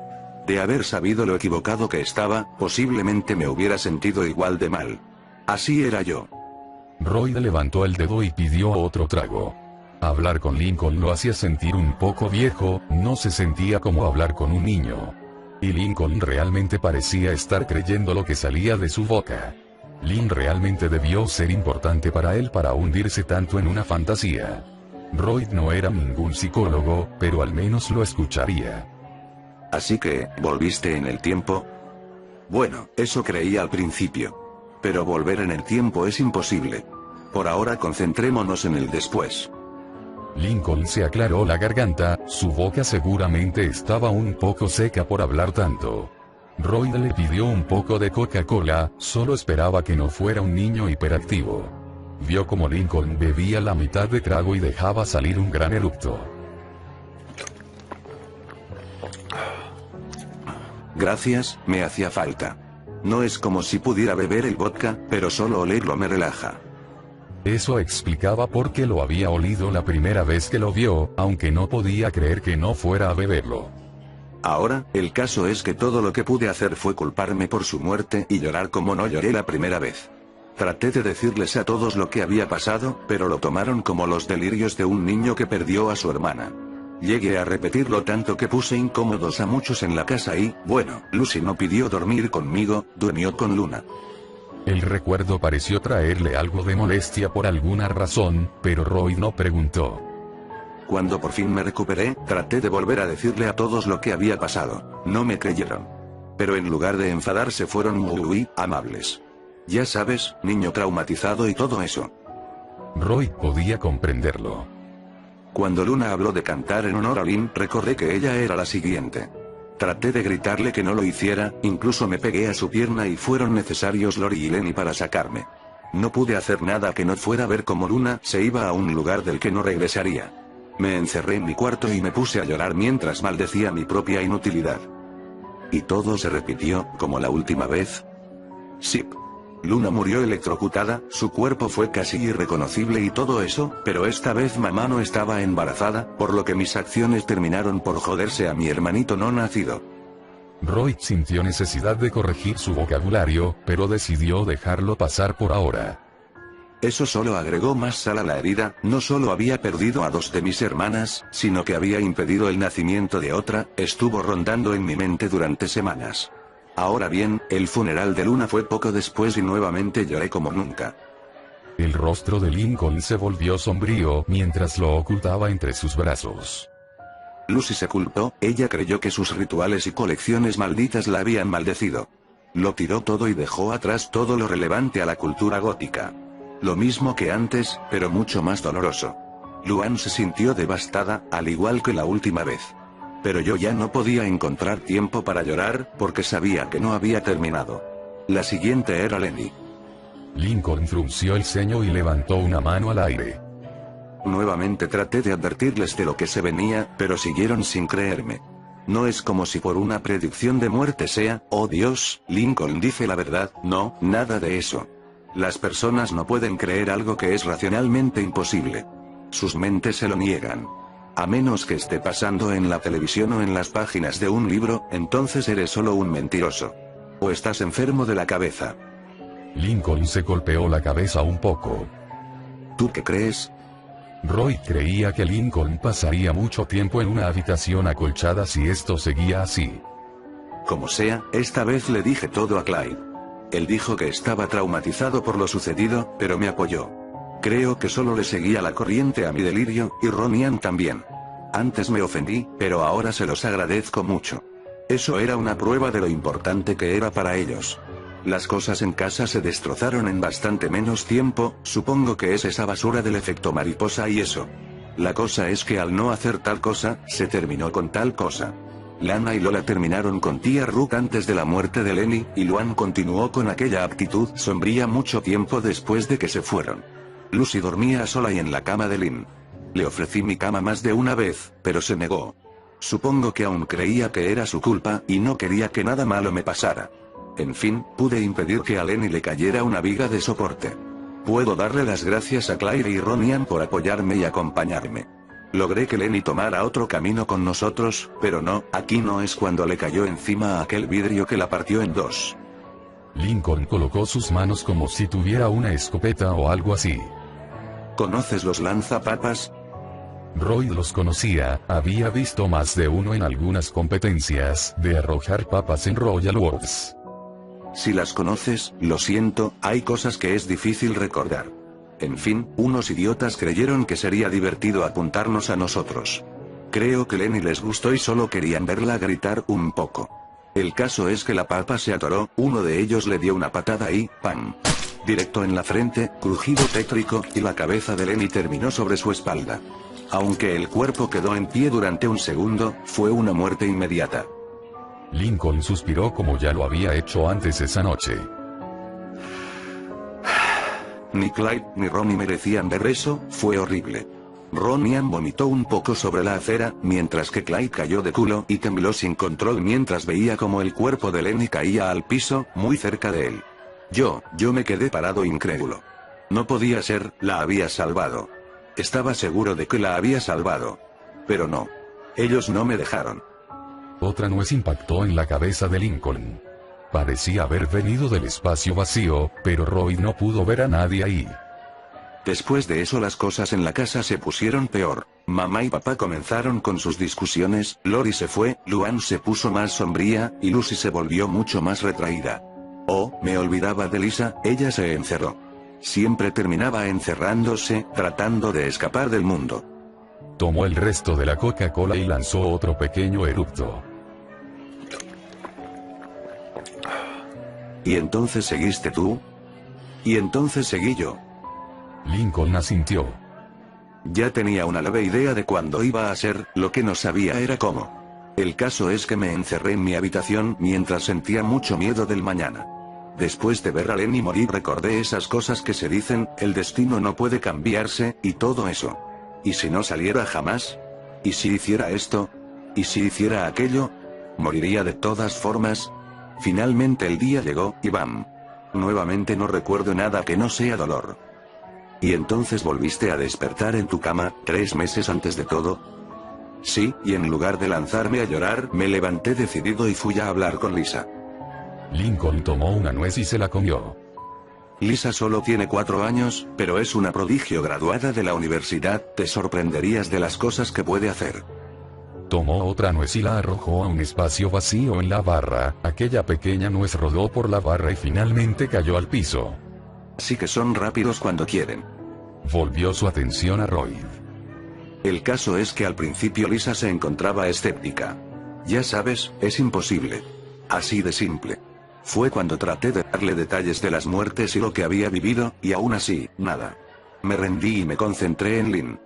De haber sabido lo equivocado que estaba, posiblemente me hubiera sentido igual de mal. Así era yo. Royd levantó el dedo y pidió otro trago. Hablar con Lincoln lo hacía sentir un poco viejo, no se sentía como hablar con un niño. Y Lincoln realmente parecía estar creyendo lo que salía de su boca. Lynn realmente debió ser importante para él para hundirse tanto en una fantasía. Royd no era ningún psicólogo, pero al menos lo escucharía. Así que, ¿volviste en el tiempo? Bueno, eso creía al principio. Pero volver en el tiempo es imposible. Por ahora concentrémonos en el después. Lincoln se aclaró la garganta, su boca seguramente estaba un poco seca por hablar tanto. Royd le pidió un poco de Coca-Cola, solo esperaba que no fuera un niño hiperactivo. Vio como Lincoln bebía la mitad de trago y dejaba salir un gran eructo. Gracias, me hacía falta. No es como si pudiera beber el vodka, pero solo olerlo me relaja. Eso explicaba por qué lo había olido la primera vez que lo vio, aunque no podía creer que no fuera a beberlo. Ahora, el caso es que todo lo que pude hacer fue culparme por su muerte y llorar como no lloré la primera vez. Traté de decirles a todos lo que había pasado, pero lo tomaron como los delirios de un niño que perdió a su hermana. Llegué a repetirlo tanto que puse incómodos a muchos en la casa y, bueno, Lucy no pidió dormir conmigo, durmió con Luna. El recuerdo pareció traerle algo de molestia por alguna razón, pero Royd no preguntó. Cuando por fin me recuperé, traté de volver a decirle a todos lo que había pasado. No me creyeron. Pero en lugar de enfadarse fueron muy amables. Ya sabes, niño traumatizado y todo eso. Royd podía comprenderlo. Cuando Luna habló de cantar en honor a Lynn, recordé que ella era la siguiente. Traté de gritarle que no lo hiciera, incluso me pegué a su pierna y fueron necesarios Lori y Lenny para sacarme. No pude hacer nada que no fuera ver cómo Luna se iba a un lugar del que no regresaría. Me encerré en mi cuarto y me puse a llorar mientras maldecía mi propia inutilidad. Y todo se repitió, como la última vez. Sí. Luna murió electrocutada, su cuerpo fue casi irreconocible y todo eso, pero esta vez mamá no estaba embarazada, por lo que mis acciones terminaron por joderse a mi hermanito no nacido. Royd sintió necesidad de corregir su vocabulario, pero decidió dejarlo pasar por ahora. Eso solo agregó más sal a la herida, no solo había perdido a 2 de mis hermanas, sino que había impedido el nacimiento de otra, estuvo rondando en mi mente durante semanas. Ahora bien, el funeral de Luna fue poco después y nuevamente lloré como nunca. El rostro de Lincoln se volvió sombrío mientras lo ocultaba entre sus brazos. Lucy se culpó, ella creyó que sus rituales y colecciones malditas la habían maldecido. Lo tiró todo y dejó atrás todo lo relevante a la cultura gótica. Lo mismo que antes, pero mucho más doloroso. Luan se sintió devastada, al igual que la última vez. Pero yo ya no podía encontrar tiempo para llorar, porque sabía que no había terminado. La siguiente era Lenny. Lincoln frunció el ceño y levantó una mano al aire. Nuevamente traté de advertirles de lo que se venía, pero siguieron sin creerme. No es como si por una predicción de muerte sea, oh Dios, Lincoln dice la verdad, no, nada de eso. Las personas no pueden creer algo que es racionalmente imposible. Sus mentes se lo niegan. A menos que esté pasando en la televisión o en las páginas de un libro, entonces eres solo un mentiroso. O estás enfermo de la cabeza. Lincoln se golpeó la cabeza un poco. ¿Tú qué crees? Roy creía que Lincoln pasaría mucho tiempo en una habitación acolchada si esto seguía así. Como sea, esta vez le dije todo a Clyde. Él dijo que estaba traumatizado por lo sucedido, pero me apoyó. Creo que solo le seguía la corriente a mi delirio, y Ronian también. Antes me ofendí, pero ahora se los agradezco mucho. Eso era una prueba de lo importante que era para ellos. Las cosas en casa se destrozaron en bastante menos tiempo, supongo que es esa basura del efecto mariposa y eso. La cosa es que al no hacer tal cosa, se terminó con tal cosa. Lana y Lola terminaron con tía Rook antes de la muerte de Lenny, y Luan continuó con aquella actitud sombría mucho tiempo después de que se fueron. Lucy dormía sola y en la cama de Lynn. Le ofrecí mi cama más de una vez, pero se negó. Supongo que aún creía que era su culpa, y no quería que nada malo me pasara. En fin, pude impedir que a Lenny le cayera una viga de soporte. Puedo darle las gracias a Claire y Ronian por apoyarme y acompañarme. Logré que Lenny tomara otro camino con nosotros, pero no, aquí no es cuando le cayó encima a aquel vidrio que la partió en dos. Lincoln colocó sus manos como si tuviera una escopeta o algo así. ¿Conoces los lanzapapas? Roy los conocía, había visto más de uno en algunas competencias de arrojar papas en Royal Wars. Si las conoces, lo siento, hay cosas que es difícil recordar. En fin, unos idiotas creyeron que sería divertido apuntarnos a nosotros. Creo que Lenny les gustó y solo querían verla gritar un poco. El caso es que la papa se atoró, uno de ellos le dio una patada y, ¡pam! Directo en la frente, crujido tétrico, y la cabeza de Lenny terminó sobre su espalda. Aunque el cuerpo quedó en pie durante un segundo, fue una muerte inmediata. Lincoln suspiró como ya lo había hecho antes esa noche. Ni Clyde ni Ronnie merecían ver eso, fue horrible. Ronian vomitó un poco sobre la acera, mientras que Clyde cayó de culo y tembló sin control mientras veía como el cuerpo de Lenny caía al piso, muy cerca de él. Yo me quedé parado incrédulo. No podía ser, la había salvado. Estaba seguro de que la había salvado. Pero no. Ellos no me dejaron. Otra nuez impactó en la cabeza de Lincoln. Parecía haber venido del espacio vacío, pero Roy no pudo ver a nadie ahí. Después de eso las cosas en la casa se pusieron peor. Mamá y papá comenzaron con sus discusiones, Lori se fue, Luan se puso más sombría, y Lucy se volvió mucho más retraída. Oh, me olvidaba de Lisa, ella se encerró. Siempre terminaba encerrándose, tratando de escapar del mundo. Tomó el resto de la Coca-Cola y lanzó otro pequeño eructo. ¿Y entonces seguiste tú? Y entonces seguí yo. Lincoln asintió. Ya tenía una leve idea de cuándo iba a ser, lo que no sabía era cómo. El caso es que me encerré en mi habitación mientras sentía mucho miedo del mañana. Después de ver a Lenny morir recordé esas cosas que se dicen, el destino no puede cambiarse, y todo eso. ¿Y si no saliera jamás? ¿Y si hiciera esto? ¿Y si hiciera aquello? ¿Moriría de todas formas? Finalmente el día llegó, y ¡bam! Nuevamente no recuerdo nada que no sea dolor. ¿Y entonces volviste a despertar en tu cama, 3 meses antes de todo? Sí, y en lugar de lanzarme a llorar, me levanté decidido y fui a hablar con Lisa. Lincoln tomó una nuez y se la comió. Lisa solo tiene 4 años, pero es una prodigio graduada de la universidad, te sorprenderías de las cosas que puede hacer. Tomó otra nuez y la arrojó a un espacio vacío en la barra, aquella pequeña nuez rodó por la barra y finalmente cayó al piso. Así que son rápidos cuando quieren. Volvió su atención a Roy. El caso es que al principio Lisa se encontraba escéptica. Ya sabes, es imposible. Así de simple. Fue cuando traté de darle detalles de las muertes y lo que había vivido, y aún así, nada. Me rendí y me concentré en Lynn.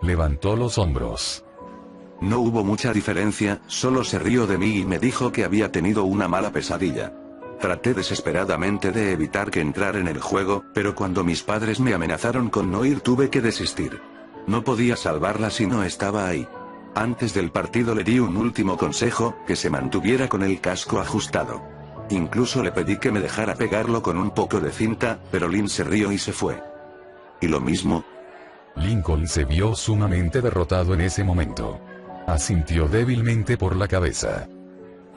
Levantó los hombros. No hubo mucha diferencia, solo se rió de mí y me dijo que había tenido una mala pesadilla. Traté desesperadamente de evitar que entrara en el juego, pero cuando mis padres me amenazaron con no ir tuve que desistir. No podía salvarla si no estaba ahí. Antes del partido le di un último consejo, que se mantuviera con el casco ajustado. Incluso le pedí que me dejara pegarlo con un poco de cinta, pero Lynn se rió y se fue. ¿Y lo mismo? Lincoln se vio sumamente derrotado en ese momento. Asintió débilmente por la cabeza.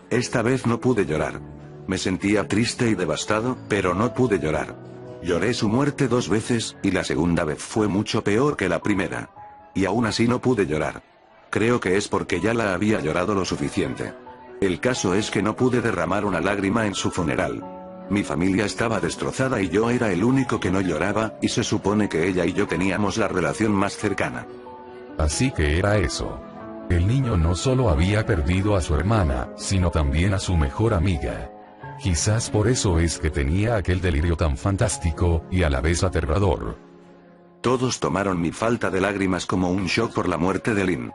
Esta vez no pude llorar. Me sentía triste y devastado, pero no pude llorar. Lloré su muerte 2 veces, y la segunda vez fue mucho peor que la primera. Y aún así no pude llorar. Creo que es porque ya la había llorado lo suficiente. El caso es que no pude derramar una lágrima en su funeral. Mi familia estaba destrozada y yo era el único que no lloraba, y se supone que ella y yo teníamos la relación más cercana. Así que era eso. El niño no solo había perdido a su hermana, sino también a su mejor amiga. Quizás por eso es que tenía aquel delirio tan fantástico, y a la vez aterrador. Todos tomaron mi falta de lágrimas como un shock por la muerte de Lynn.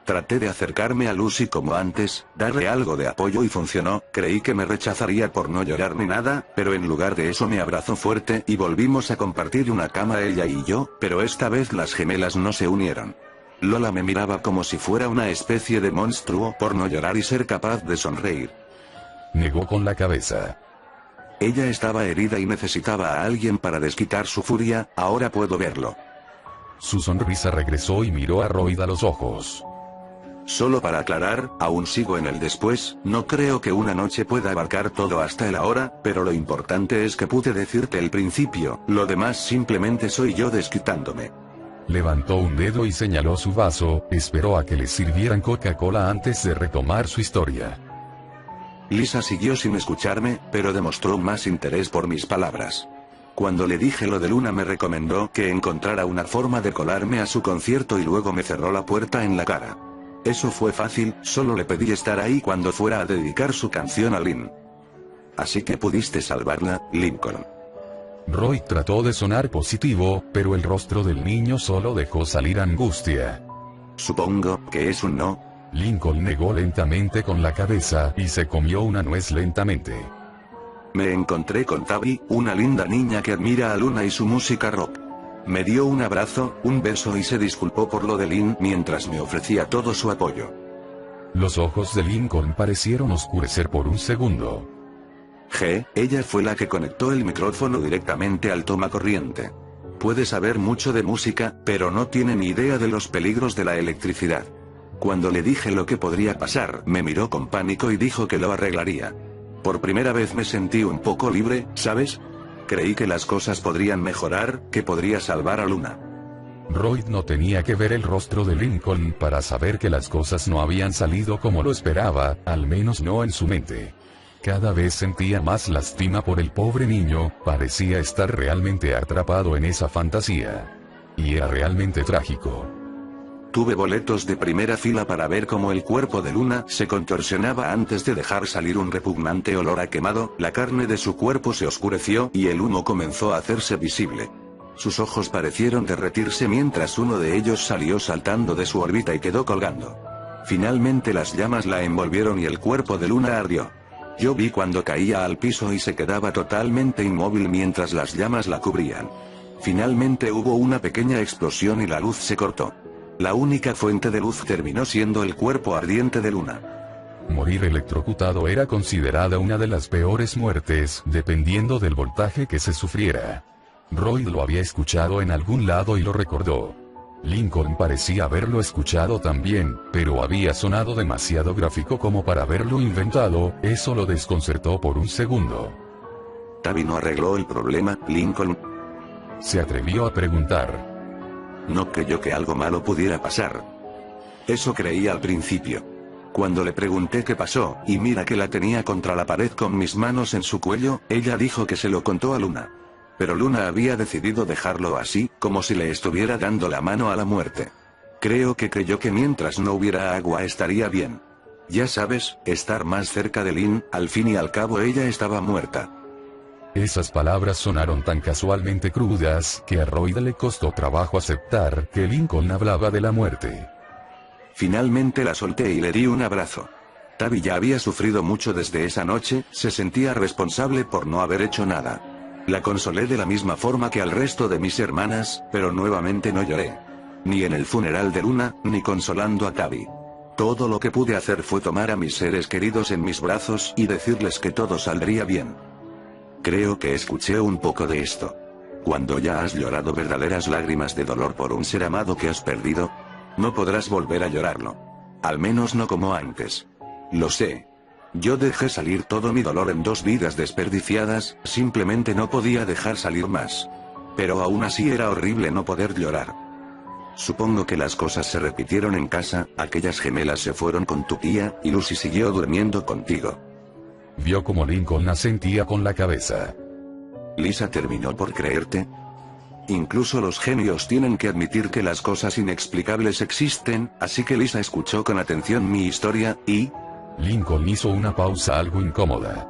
Traté de acercarme a Lucy como antes, darle algo de apoyo y funcionó. Creí que me rechazaría por no llorar ni nada, pero en lugar de eso me abrazó fuerte y volvimos a compartir una cama ella y yo, pero esta vez las gemelas no se unieron. Lola me miraba como si fuera una especie de monstruo por no llorar y ser capaz de sonreír. Negó con la cabeza. Ella estaba herida y necesitaba a alguien para desquitar su furia, ahora puedo verlo. Su sonrisa regresó y miró a Royd a los ojos. Solo para aclarar, aún sigo en el después, no creo que una noche pueda abarcar todo hasta el ahora, pero lo importante es que pude decirte el principio, lo demás simplemente soy yo desquitándome. Levantó un dedo y señaló su vaso, esperó a que le sirvieran Coca-Cola antes de retomar su historia. Lisa siguió sin escucharme, pero demostró más interés por mis palabras. Cuando le dije lo de Luna me recomendó que encontrara una forma de colarme a su concierto y luego me cerró la puerta en la cara. Eso fue fácil, solo le pedí estar ahí cuando fuera a dedicar su canción a Lynn. Así que pudiste salvarla, Lincoln. Roy trató de sonar positivo, pero el rostro del niño solo dejó salir angustia. Supongo que es un no. Lincoln negó lentamente con la cabeza y se comió una nuez lentamente. Me encontré con Tabby, una linda niña que admira a Luna y su música rock. Me dio un abrazo, un beso y se disculpó por lo de Lynn mientras me ofrecía todo su apoyo. Los ojos de Lincoln parecieron oscurecer por un segundo. Ella fue la que conectó el micrófono directamente al tomacorriente. Puede saber mucho de música, pero no tiene ni idea de los peligros de la electricidad. Cuando le dije lo que podría pasar, me miró con pánico y dijo que lo arreglaría. Por primera vez me sentí un poco libre, ¿sabes? Creí que las cosas podrían mejorar, que podría salvar a Luna. Royd no tenía que ver el rostro de Lincoln para saber que las cosas no habían salido como lo esperaba, al menos no en su mente. Cada vez sentía más lástima por el pobre niño, parecía estar realmente atrapado en esa fantasía. Y era realmente trágico. Tuve boletos de primera fila para ver cómo el cuerpo de Luna se contorsionaba antes de dejar salir un repugnante olor a quemado, la carne de su cuerpo se oscureció y el humo comenzó a hacerse visible. Sus ojos parecieron derretirse mientras uno de ellos salió saltando de su órbita y quedó colgando. Finalmente las llamas la envolvieron y el cuerpo de Luna ardió. Yo vi cuando caía al piso y se quedaba totalmente inmóvil mientras las llamas la cubrían. Finalmente hubo una pequeña explosión y la luz se cortó. La única fuente de luz terminó siendo el cuerpo ardiente de Luna. Morir electrocutado era considerada una de las peores muertes, dependiendo del voltaje que se sufriera. Royd lo había escuchado en algún lado y lo recordó. Lincoln parecía haberlo escuchado también, pero había sonado demasiado gráfico como para haberlo inventado, eso lo desconcertó por un segundo. ¿Tabby no arregló el problema, Lincoln? Se atrevió a preguntar. No creyó que algo malo pudiera pasar. Eso creía al principio. Cuando le pregunté qué pasó, y mira que la tenía contra la pared con mis manos en su cuello, ella dijo que se lo contó a Luna. Pero Luna había decidido dejarlo así, como si le estuviera dando la mano a la muerte. Creo que creyó que mientras no hubiera agua estaría bien. Ya sabes, estar más cerca de Lynn, al fin y al cabo ella estaba muerta. Esas palabras sonaron tan casualmente crudas, que a Royd le costó trabajo aceptar que Lincoln hablaba de la muerte. Finalmente la solté y le di un abrazo. Tabby ya había sufrido mucho desde esa noche, se sentía responsable por no haber hecho nada. La consolé de la misma forma que al resto de mis hermanas, pero nuevamente no lloré. Ni en el funeral de Luna, ni consolando a Tabby. Todo lo que pude hacer fue tomar a mis seres queridos en mis brazos y decirles que todo saldría bien. Creo que escuché un poco de esto. Cuando ya has llorado verdaderas lágrimas de dolor por un ser amado que has perdido, no podrás volver a llorarlo. Al menos no como antes. Lo sé. Yo dejé salir todo mi dolor en 2 vidas desperdiciadas, simplemente no podía dejar salir más. Pero aún así era horrible no poder llorar. Supongo que las cosas se repitieron en casa, aquellas gemelas se fueron con tu tía, y Lucy siguió durmiendo contigo. Vio como Lincoln asentía con la cabeza. ¿Lisa terminó por creerte? Incluso los genios tienen que admitir que las cosas inexplicables existen, así que Lisa escuchó con atención mi historia, y... Lincoln hizo una pausa algo incómoda.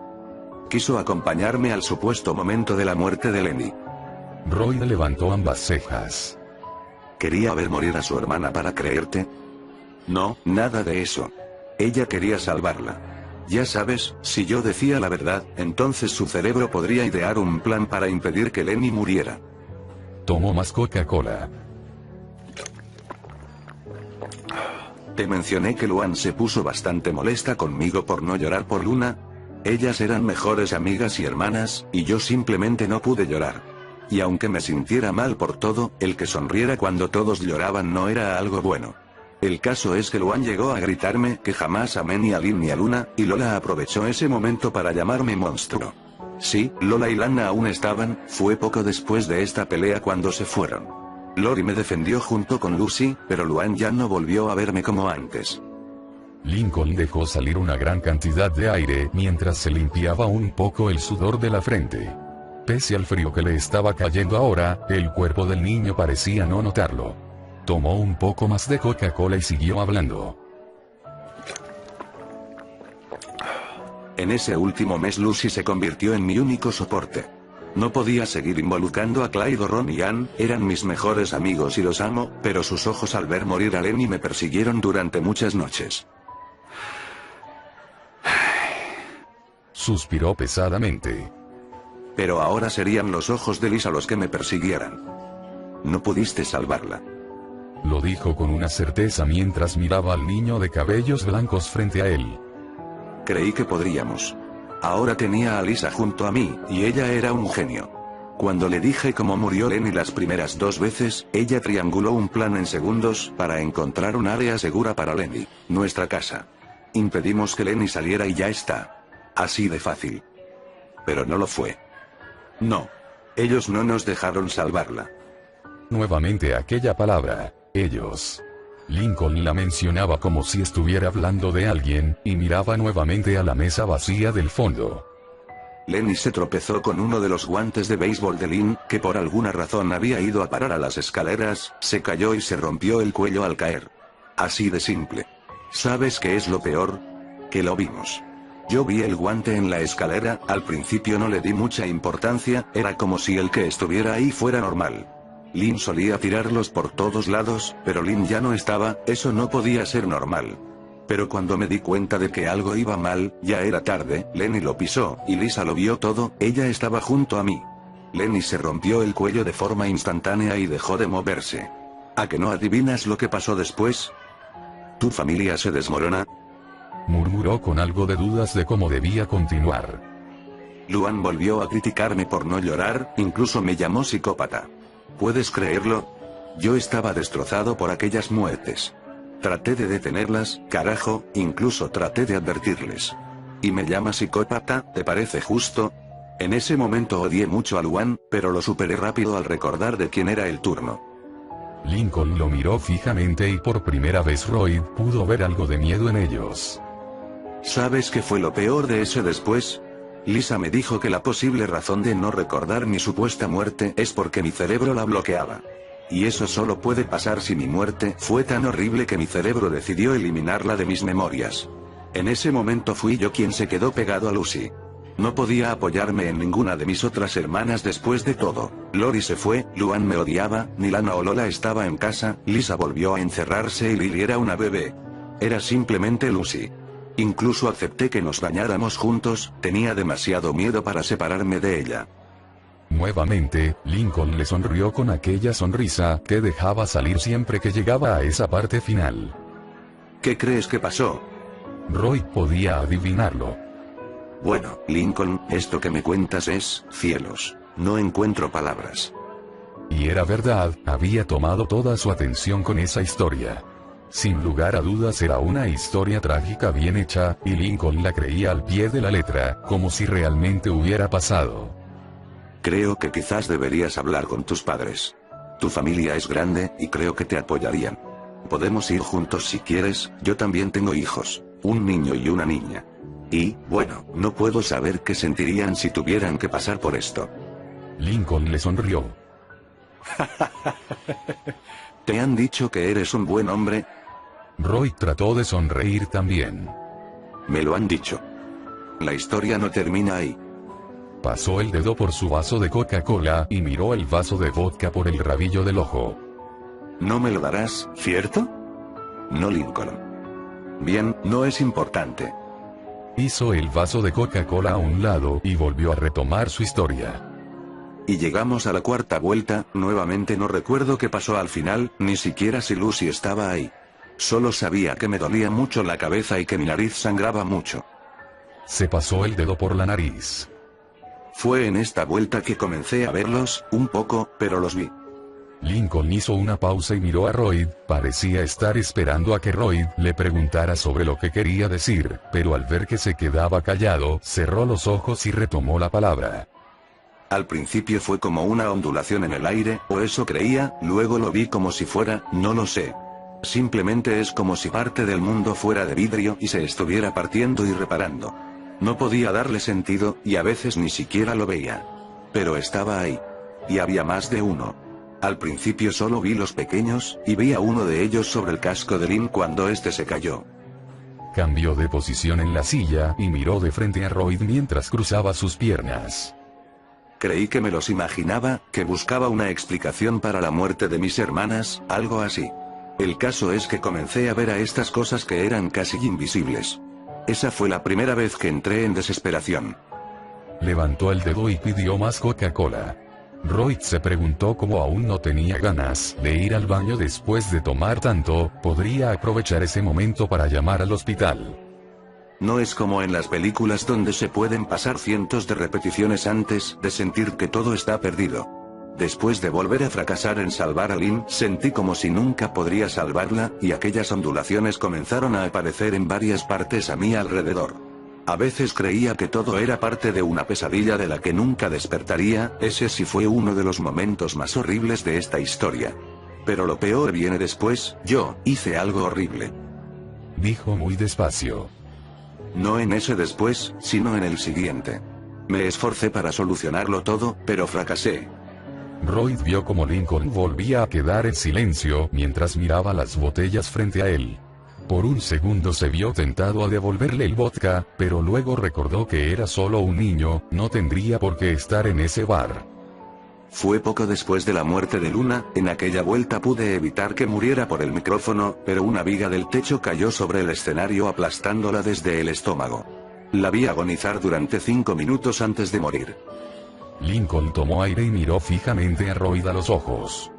quiso acompañarme al supuesto momento de la muerte de Lenny. Royd levantó ambas cejas. ¿Quería ver morir a su hermana para creerte? No, nada de eso. Ella quería salvarla. Ya sabes, si yo decía la verdad, entonces su cerebro podría idear un plan para impedir que Lenny muriera. Tomó más Coca-Cola. Te mencioné que Luan se puso bastante molesta conmigo por no llorar por Luna. Ellas eran mejores amigas y hermanas, y yo simplemente no pude llorar. Y aunque me sintiera mal por todo, el que sonriera cuando todos lloraban no era algo bueno. El caso es que Luan llegó a gritarme que jamás amé ni a Lynn ni a Luna, y Lola aprovechó ese momento para llamarme monstruo. Sí, Lola y Lana aún estaban, fue poco después de esta pelea cuando se fueron. Lori me defendió junto con Lucy, pero Luan ya no volvió a verme como antes. Lincoln dejó salir una gran cantidad de aire mientras se limpiaba un poco el sudor de la frente. Pese al frío que le estaba cayendo ahora, el cuerpo del niño parecía no notarlo. Tomó un poco más de Coca-Cola y siguió hablando. En ese último mes Lucy se convirtió en mi único soporte. No podía seguir involucrando a Clyde o Ron y Ann, eran mis mejores amigos y los amo, pero sus ojos al ver morir a Lenny me persiguieron durante muchas noches. Suspiró pesadamente. Pero ahora serían los ojos de Lisa los que me persiguieran. No pudiste salvarla. Lo dijo con una certeza mientras miraba al niño de cabellos blancos frente a él. Creí que podríamos. Ahora tenía a Lisa junto a mí, y ella era un genio. Cuando le dije cómo murió Lenny las primeras 2 veces, ella trianguló un plan en segundos para encontrar un área segura para Lenny, nuestra casa. Impedimos que Lenny saliera y ya está. Así de fácil. Pero no lo fue. No. Ellos no nos dejaron salvarla. Nuevamente aquella palabra, ellos. Lincoln la mencionaba como si estuviera hablando de alguien, y miraba nuevamente a la mesa vacía del fondo. Lenny se tropezó con uno de los guantes de béisbol de Lynn, que por alguna razón había ido a parar a las escaleras, se cayó y se rompió el cuello al caer. Así de simple. ¿Sabes qué es lo peor? Que lo vimos. Yo vi el guante en la escalera, al principio no le di mucha importancia, era como si el que estuviera ahí fuera normal. Lynn solía tirarlos por todos lados, pero Lynn ya no estaba, eso no podía ser normal. Pero cuando me di cuenta de que algo iba mal, ya era tarde, Lenny lo pisó, y Lisa lo vio todo, ella estaba junto a mí. Lenny se rompió el cuello de forma instantánea y dejó de moverse. ¿A que no adivinas lo que pasó después? ¿Tu familia se desmorona? Murmuró con algo de dudas de cómo debía continuar. Luan volvió a criticarme por no llorar, incluso me llamó psicópata. ¿Puedes creerlo? Yo estaba destrozado por aquellas muertes. Traté de detenerlas, carajo, incluso traté de advertirles. ¿Y me llama psicópata, te parece justo? En ese momento odié mucho a Luan, pero lo superé rápido al recordar de quién era el turno. Lincoln lo miró fijamente y por primera vez Royd pudo ver algo de miedo en ellos. ¿Sabes qué fue lo peor de ese después? Lisa me dijo que la posible razón de no recordar mi supuesta muerte es porque mi cerebro la bloqueaba. Y eso solo puede pasar si mi muerte fue tan horrible que mi cerebro decidió eliminarla de mis memorias. En ese momento fui yo quien se quedó pegado a Lucy. No podía apoyarme en ninguna de mis otras hermanas después de todo. Lori se fue, Luan me odiaba, Nilana o Lola estaba en casa, Lisa volvió a encerrarse y Lily era una bebé. Era simplemente Lucy. Incluso acepté que nos bañáramos juntos, tenía demasiado miedo para separarme de ella. Nuevamente, Lincoln le sonrió con aquella sonrisa que dejaba salir siempre que llegaba a esa parte final. ¿Qué crees que pasó? Roy podía adivinarlo. Bueno, Lincoln, esto que me cuentas es, cielos. No encuentro palabras. Y era verdad, había tomado toda su atención con esa historia. Sin lugar a dudas era una historia trágica bien hecha, y Lincoln la creía al pie de la letra, como si realmente hubiera pasado. Creo que quizás deberías hablar con tus padres. Tu familia es grande, y creo que te apoyarían. Podemos ir juntos si quieres, yo también tengo hijos, un niño y una niña. Y, bueno, no puedo saber qué sentirían si tuvieran que pasar por esto. Lincoln le sonrió. ¿Te han dicho que eres un buen hombre? Roy trató de sonreír también. Me lo han dicho. La historia no termina ahí. Pasó el dedo por su vaso de Coca-Cola y miró el vaso de vodka por el rabillo del ojo. ¿No me lo darás, cierto? No, Lincoln. Bien, no es importante. Hizo el vaso de Coca-Cola a un lado y volvió a retomar su historia. Y llegamos a la cuarta vuelta, nuevamente no recuerdo qué pasó al final, ni siquiera si Lucy estaba ahí. Solo sabía que me dolía mucho la cabeza y que mi nariz sangraba mucho. Se pasó el dedo por la nariz. Fue en esta vuelta que comencé a verlos, un poco, pero los vi. Lincoln hizo una pausa y miró a Roy, parecía estar esperando a que Roy le preguntara sobre lo que quería decir, pero al ver que se quedaba callado, cerró los ojos y retomó la palabra. Al principio fue como una ondulación en el aire, o eso creía, luego lo vi como si fuera, no lo sé. Simplemente es como si parte del mundo fuera de vidrio y se estuviera partiendo y reparando. No podía darle sentido, y a veces ni siquiera lo veía. Pero estaba ahí. Y había más de uno. Al principio solo vi los pequeños, y vi a uno de ellos sobre el casco de Lynn cuando este se cayó. Cambió de posición en la silla y miró de frente a Roy mientras cruzaba sus piernas. Creí que me los imaginaba, que buscaba una explicación para la muerte de mis hermanas, algo así. El caso es que comencé a ver a estas cosas que eran casi invisibles. Esa fue la primera vez que entré en desesperación. Levantó el dedo y pidió más Coca-Cola. Roy se preguntó cómo aún no tenía ganas de ir al baño después de tomar tanto, podría aprovechar ese momento para llamar al hospital. No es como en las películas donde se pueden pasar cientos de repeticiones antes de sentir que todo está perdido. Después de volver a fracasar en salvar a Lynn, sentí como si nunca podría salvarla, y aquellas ondulaciones comenzaron a aparecer en varias partes a mi alrededor. A veces creía que todo era parte de una pesadilla de la que nunca despertaría, ese sí fue uno de los momentos más horribles de esta historia. Pero lo peor viene después, yo hice algo horrible. Dijo muy despacio. No en ese después, sino en el siguiente. Me esforcé para solucionarlo todo, pero fracasé. Roy vio como Lincoln volvía a quedar en silencio mientras miraba las botellas frente a él. Por un segundo se vio tentado a devolverle el vodka, pero luego recordó que era solo un niño, no tendría por qué estar en ese bar. Fue poco después de la muerte de Luna, en aquella vuelta pude evitar que muriera por el micrófono, pero una viga del techo cayó sobre el escenario aplastándola desde el estómago. La vi agonizar durante 5 minutos antes de morir. Lincoln tomó aire y miró fijamente a Roy a los ojos.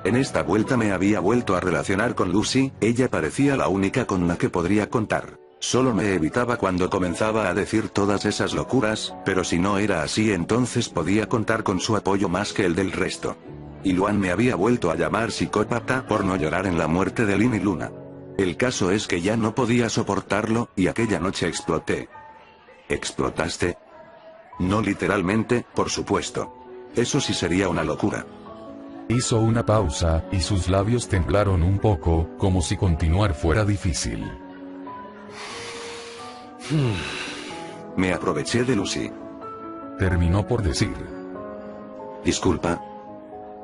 En esta vuelta me había vuelto a relacionar con Lucy, ella parecía la única con la que podría contar. Solo me evitaba cuando comenzaba a decir todas esas locuras, pero si no era así entonces podía contar con su apoyo más que el del resto. Y Luan me había vuelto a llamar psicópata por no llorar en la muerte de Lynn y Luna. El caso es que ya no podía soportarlo, y aquella noche exploté. ¿Explotaste? No literalmente, por supuesto. Eso sí sería una locura. Hizo una pausa, y sus labios temblaron un poco, como si continuar fuera difícil. Me aproveché de Lucy. Terminó por decir. Disculpa.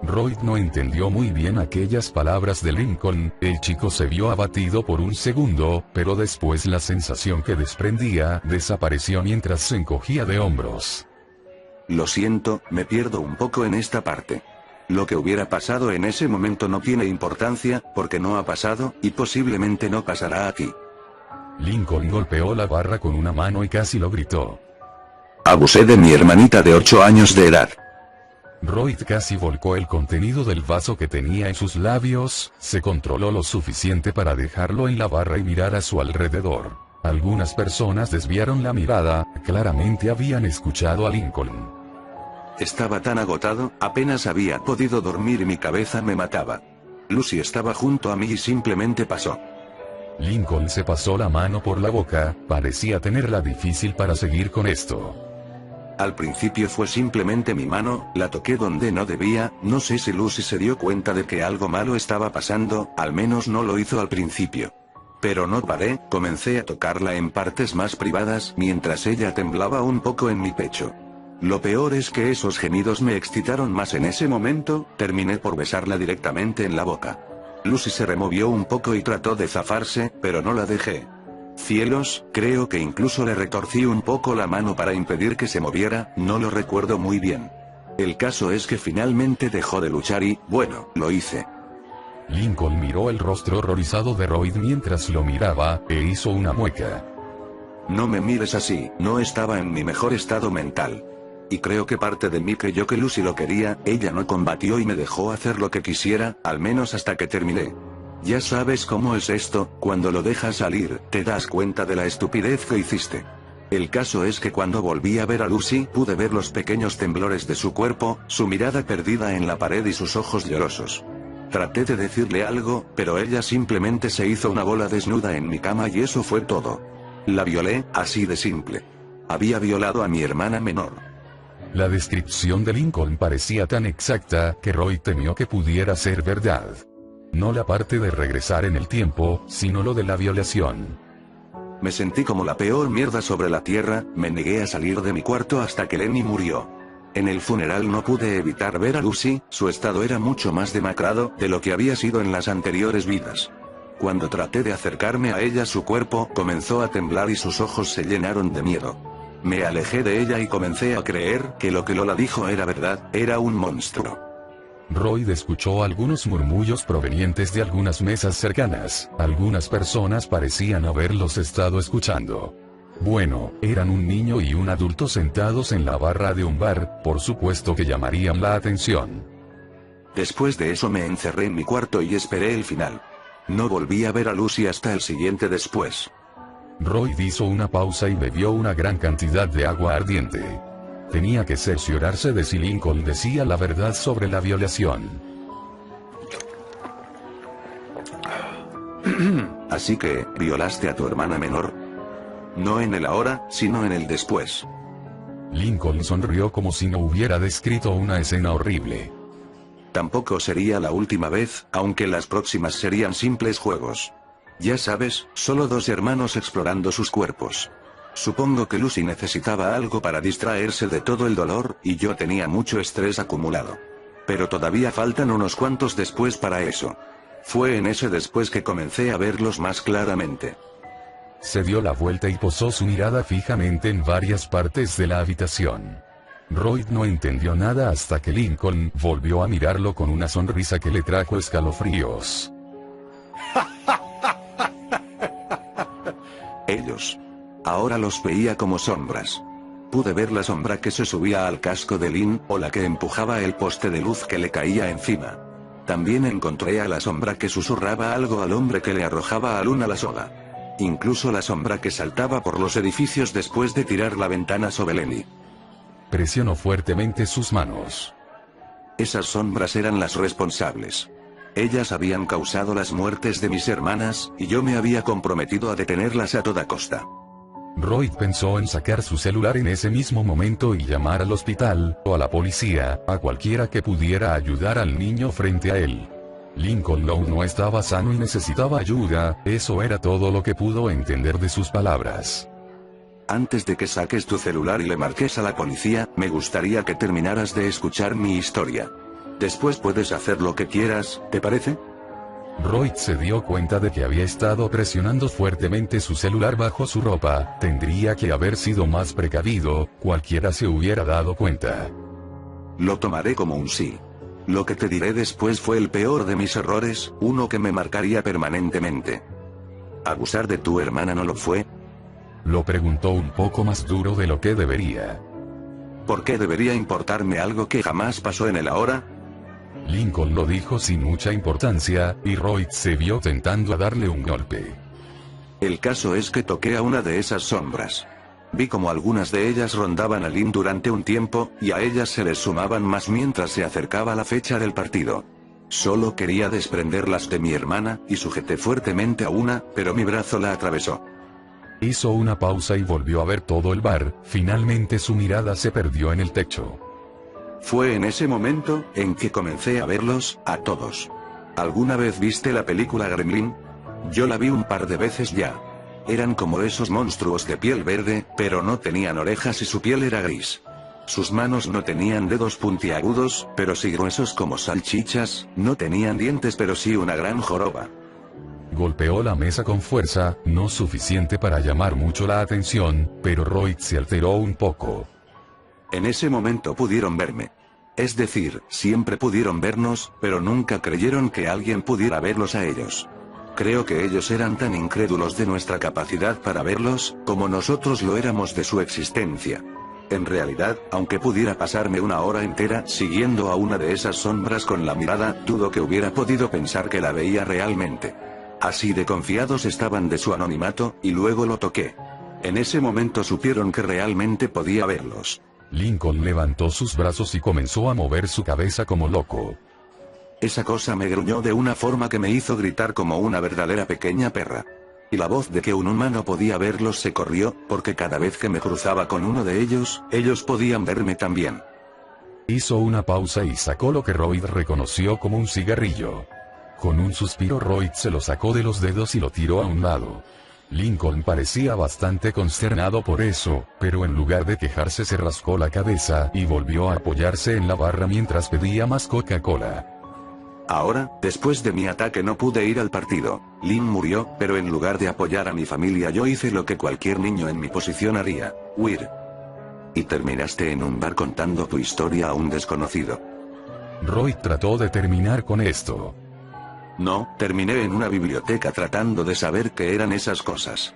Royd no entendió muy bien aquellas palabras de Lincoln. El chico se vio abatido por un segundo, pero después la sensación que desprendía desapareció mientras se encogía de hombros. Lo siento, me pierdo un poco en esta parte. Lo que hubiera pasado en ese momento no tiene importancia, porque no ha pasado, y posiblemente no pasará aquí. Lincoln golpeó la barra con una mano y casi lo gritó. Abusé de mi hermanita de 8 años de edad. Royd casi volcó el contenido del vaso que tenía en sus labios, se controló lo suficiente para dejarlo en la barra y mirar a su alrededor. Algunas personas desviaron la mirada, claramente habían escuchado a Lincoln. Estaba tan agotado, apenas había podido dormir y mi cabeza me mataba. Lucy estaba junto a mí y simplemente pasó. Lincoln se pasó la mano por la boca, parecía tenerla difícil para seguir con esto. Al principio fue simplemente mi mano, la toqué donde no debía, no sé si Lucy se dio cuenta de que algo malo estaba pasando, al menos no lo hizo al principio. Pero no paré, comencé a tocarla en partes más privadas mientras ella temblaba un poco en mi pecho. Lo peor es que esos gemidos me excitaron más en ese momento, terminé por besarla directamente en la boca. Lucy se removió un poco y trató de zafarse, pero no la dejé. Cielos, creo que incluso le retorcí un poco la mano para impedir que se moviera, no lo recuerdo muy bien. El caso es que finalmente dejó de luchar y, bueno, lo hice. Lincoln miró el rostro horrorizado de Royd mientras lo miraba, e hizo una mueca. No me mires así, no estaba en mi mejor estado mental. Y creo que parte de mí creyó que Lucy lo quería, ella no combatió y me dejó hacer lo que quisiera, al menos hasta que terminé. Ya sabes cómo es esto, cuando lo dejas salir, te das cuenta de la estupidez que hiciste. El caso es que cuando volví a ver a Lucy, pude ver los pequeños temblores de su cuerpo, su mirada perdida en la pared y sus ojos llorosos. Traté de decirle algo, pero ella simplemente se hizo una bola desnuda en mi cama y eso fue todo. La violé, así de simple. Había violado a mi hermana menor. La descripción de Lincoln parecía tan exacta, que Roy temió que pudiera ser verdad. No la parte de regresar en el tiempo, sino lo de la violación. Me sentí como la peor mierda sobre la tierra, me negué a salir de mi cuarto hasta que Lenny murió. En el funeral no pude evitar ver a Lucy, su estado era mucho más demacrado de lo que había sido en las anteriores vidas. Cuando traté de acercarme a ella, su cuerpo comenzó a temblar y sus ojos se llenaron de miedo. Me alejé de ella y comencé a creer que lo que Lola dijo era verdad, era un monstruo. Royd escuchó algunos murmullos provenientes de algunas mesas cercanas, algunas personas parecían haberlos estado escuchando. Bueno, eran un niño y un adulto sentados en la barra de un bar, por supuesto que llamarían la atención. Después de eso me encerré en mi cuarto y esperé el final. No volví a ver a Lucy hasta el siguiente después. Royd hizo una pausa y bebió una gran cantidad de agua ardiente. Tenía que cerciorarse de si Lincoln decía la verdad sobre la violación. Así que, ¿violaste a tu hermana menor? No en el ahora, sino en el después. Lincoln sonrió como si no hubiera descrito una escena horrible. Tampoco sería la última vez, aunque las próximas serían simples juegos. Ya sabes, solo dos hermanos explorando sus cuerpos. Supongo que Lucy necesitaba algo para distraerse de todo el dolor, y yo tenía mucho estrés acumulado. Pero todavía faltan unos cuantos después para eso. Fue en ese después que comencé a verlos más claramente. Se dio la vuelta y posó su mirada fijamente en varias partes de la habitación. Royd no entendió nada hasta que Lincoln volvió a mirarlo con una sonrisa que le trajo escalofríos. Ellos. Ahora los veía como sombras. Pude ver la sombra que se subía al casco de Lynn, o la que empujaba el poste de luz que le caía encima. También encontré a la sombra que susurraba algo al hombre que le arrojaba a Luna la soga. Incluso la sombra que saltaba por los edificios después de tirar la ventana sobre Lenny. Presionó fuertemente sus manos. Esas sombras eran las responsables. Ellas habían causado las muertes de mis hermanas, y yo me había comprometido a detenerlas a toda costa. Royd pensó en sacar su celular en ese mismo momento y llamar al hospital, o a la policía, a cualquiera que pudiera ayudar al niño frente a él. Lincoln Lowe no estaba sano y necesitaba ayuda, eso era todo lo que pudo entender de sus palabras. Antes de que saques tu celular y le marques a la policía, me gustaría que terminaras de escuchar mi historia. Después puedes hacer lo que quieras, ¿te parece? Royd se dio cuenta de que había estado presionando fuertemente su celular bajo su ropa. Tendría que haber sido más precavido, cualquiera se hubiera dado cuenta. Lo tomaré como un sí. Lo que te diré después fue el peor de mis errores, uno que me marcaría permanentemente. ¿Abusar de tu hermana no lo fue? Lo preguntó un poco más duro de lo que debería. ¿Por qué debería importarme algo que jamás pasó en el ahora? Lincoln lo dijo sin mucha importancia, y Royd se vio tentando a darle un golpe. El caso es que toqué a una de esas sombras. Vi como algunas de ellas rondaban a Lynn durante un tiempo, y a ellas se les sumaban más mientras se acercaba la fecha del partido. Solo quería desprenderlas de mi hermana, y sujeté fuertemente a una, pero mi brazo la atravesó. Hizo una pausa y volvió a ver todo el bar. Finalmente su mirada se perdió en el techo. Fue en ese momento, en que comencé a verlos, a todos. ¿Alguna vez viste la película Gremlin? Yo la vi un par de veces ya. Eran como esos monstruos de piel verde, pero no tenían orejas y su piel era gris. Sus manos no tenían dedos puntiagudos, pero sí gruesos como salchichas, no tenían dientes pero sí una gran joroba. Golpeó la mesa con fuerza, no suficiente para llamar mucho la atención, pero Royd se alteró un poco. En ese momento pudieron verme. Es decir, siempre pudieron vernos, pero nunca creyeron que alguien pudiera verlos a ellos. Creo que ellos eran tan incrédulos de nuestra capacidad para verlos, como nosotros lo éramos de su existencia. En realidad, aunque pudiera pasarme una hora entera siguiendo a una de esas sombras con la mirada, dudo que hubiera podido pensar que la veía realmente. Así de confiados estaban de su anonimato, y luego lo toqué. En ese momento supieron que realmente podía verlos. Lincoln levantó sus brazos y comenzó a mover su cabeza como loco. Esa cosa me gruñó de una forma que me hizo gritar como una verdadera pequeña perra. Y la voz de que un humano podía verlos se corrió, porque cada vez que me cruzaba con uno de ellos podían verme también. Hizo una pausa y sacó lo que Royd reconoció como un cigarrillo. Con un suspiro Royd se lo sacó de los dedos y lo tiró a un lado. Lincoln parecía bastante consternado por eso, pero en lugar de quejarse se rascó la cabeza y volvió a apoyarse en la barra mientras pedía más Coca-Cola. Ahora, después de mi ataque no pude ir al partido. Lynn murió, pero en lugar de apoyar a mi familia yo hice lo que cualquier niño en mi posición haría, huir. Y terminaste en un bar contando tu historia a un desconocido. Royd trató de terminar con esto. No, terminé en una biblioteca tratando de saber qué eran esas cosas.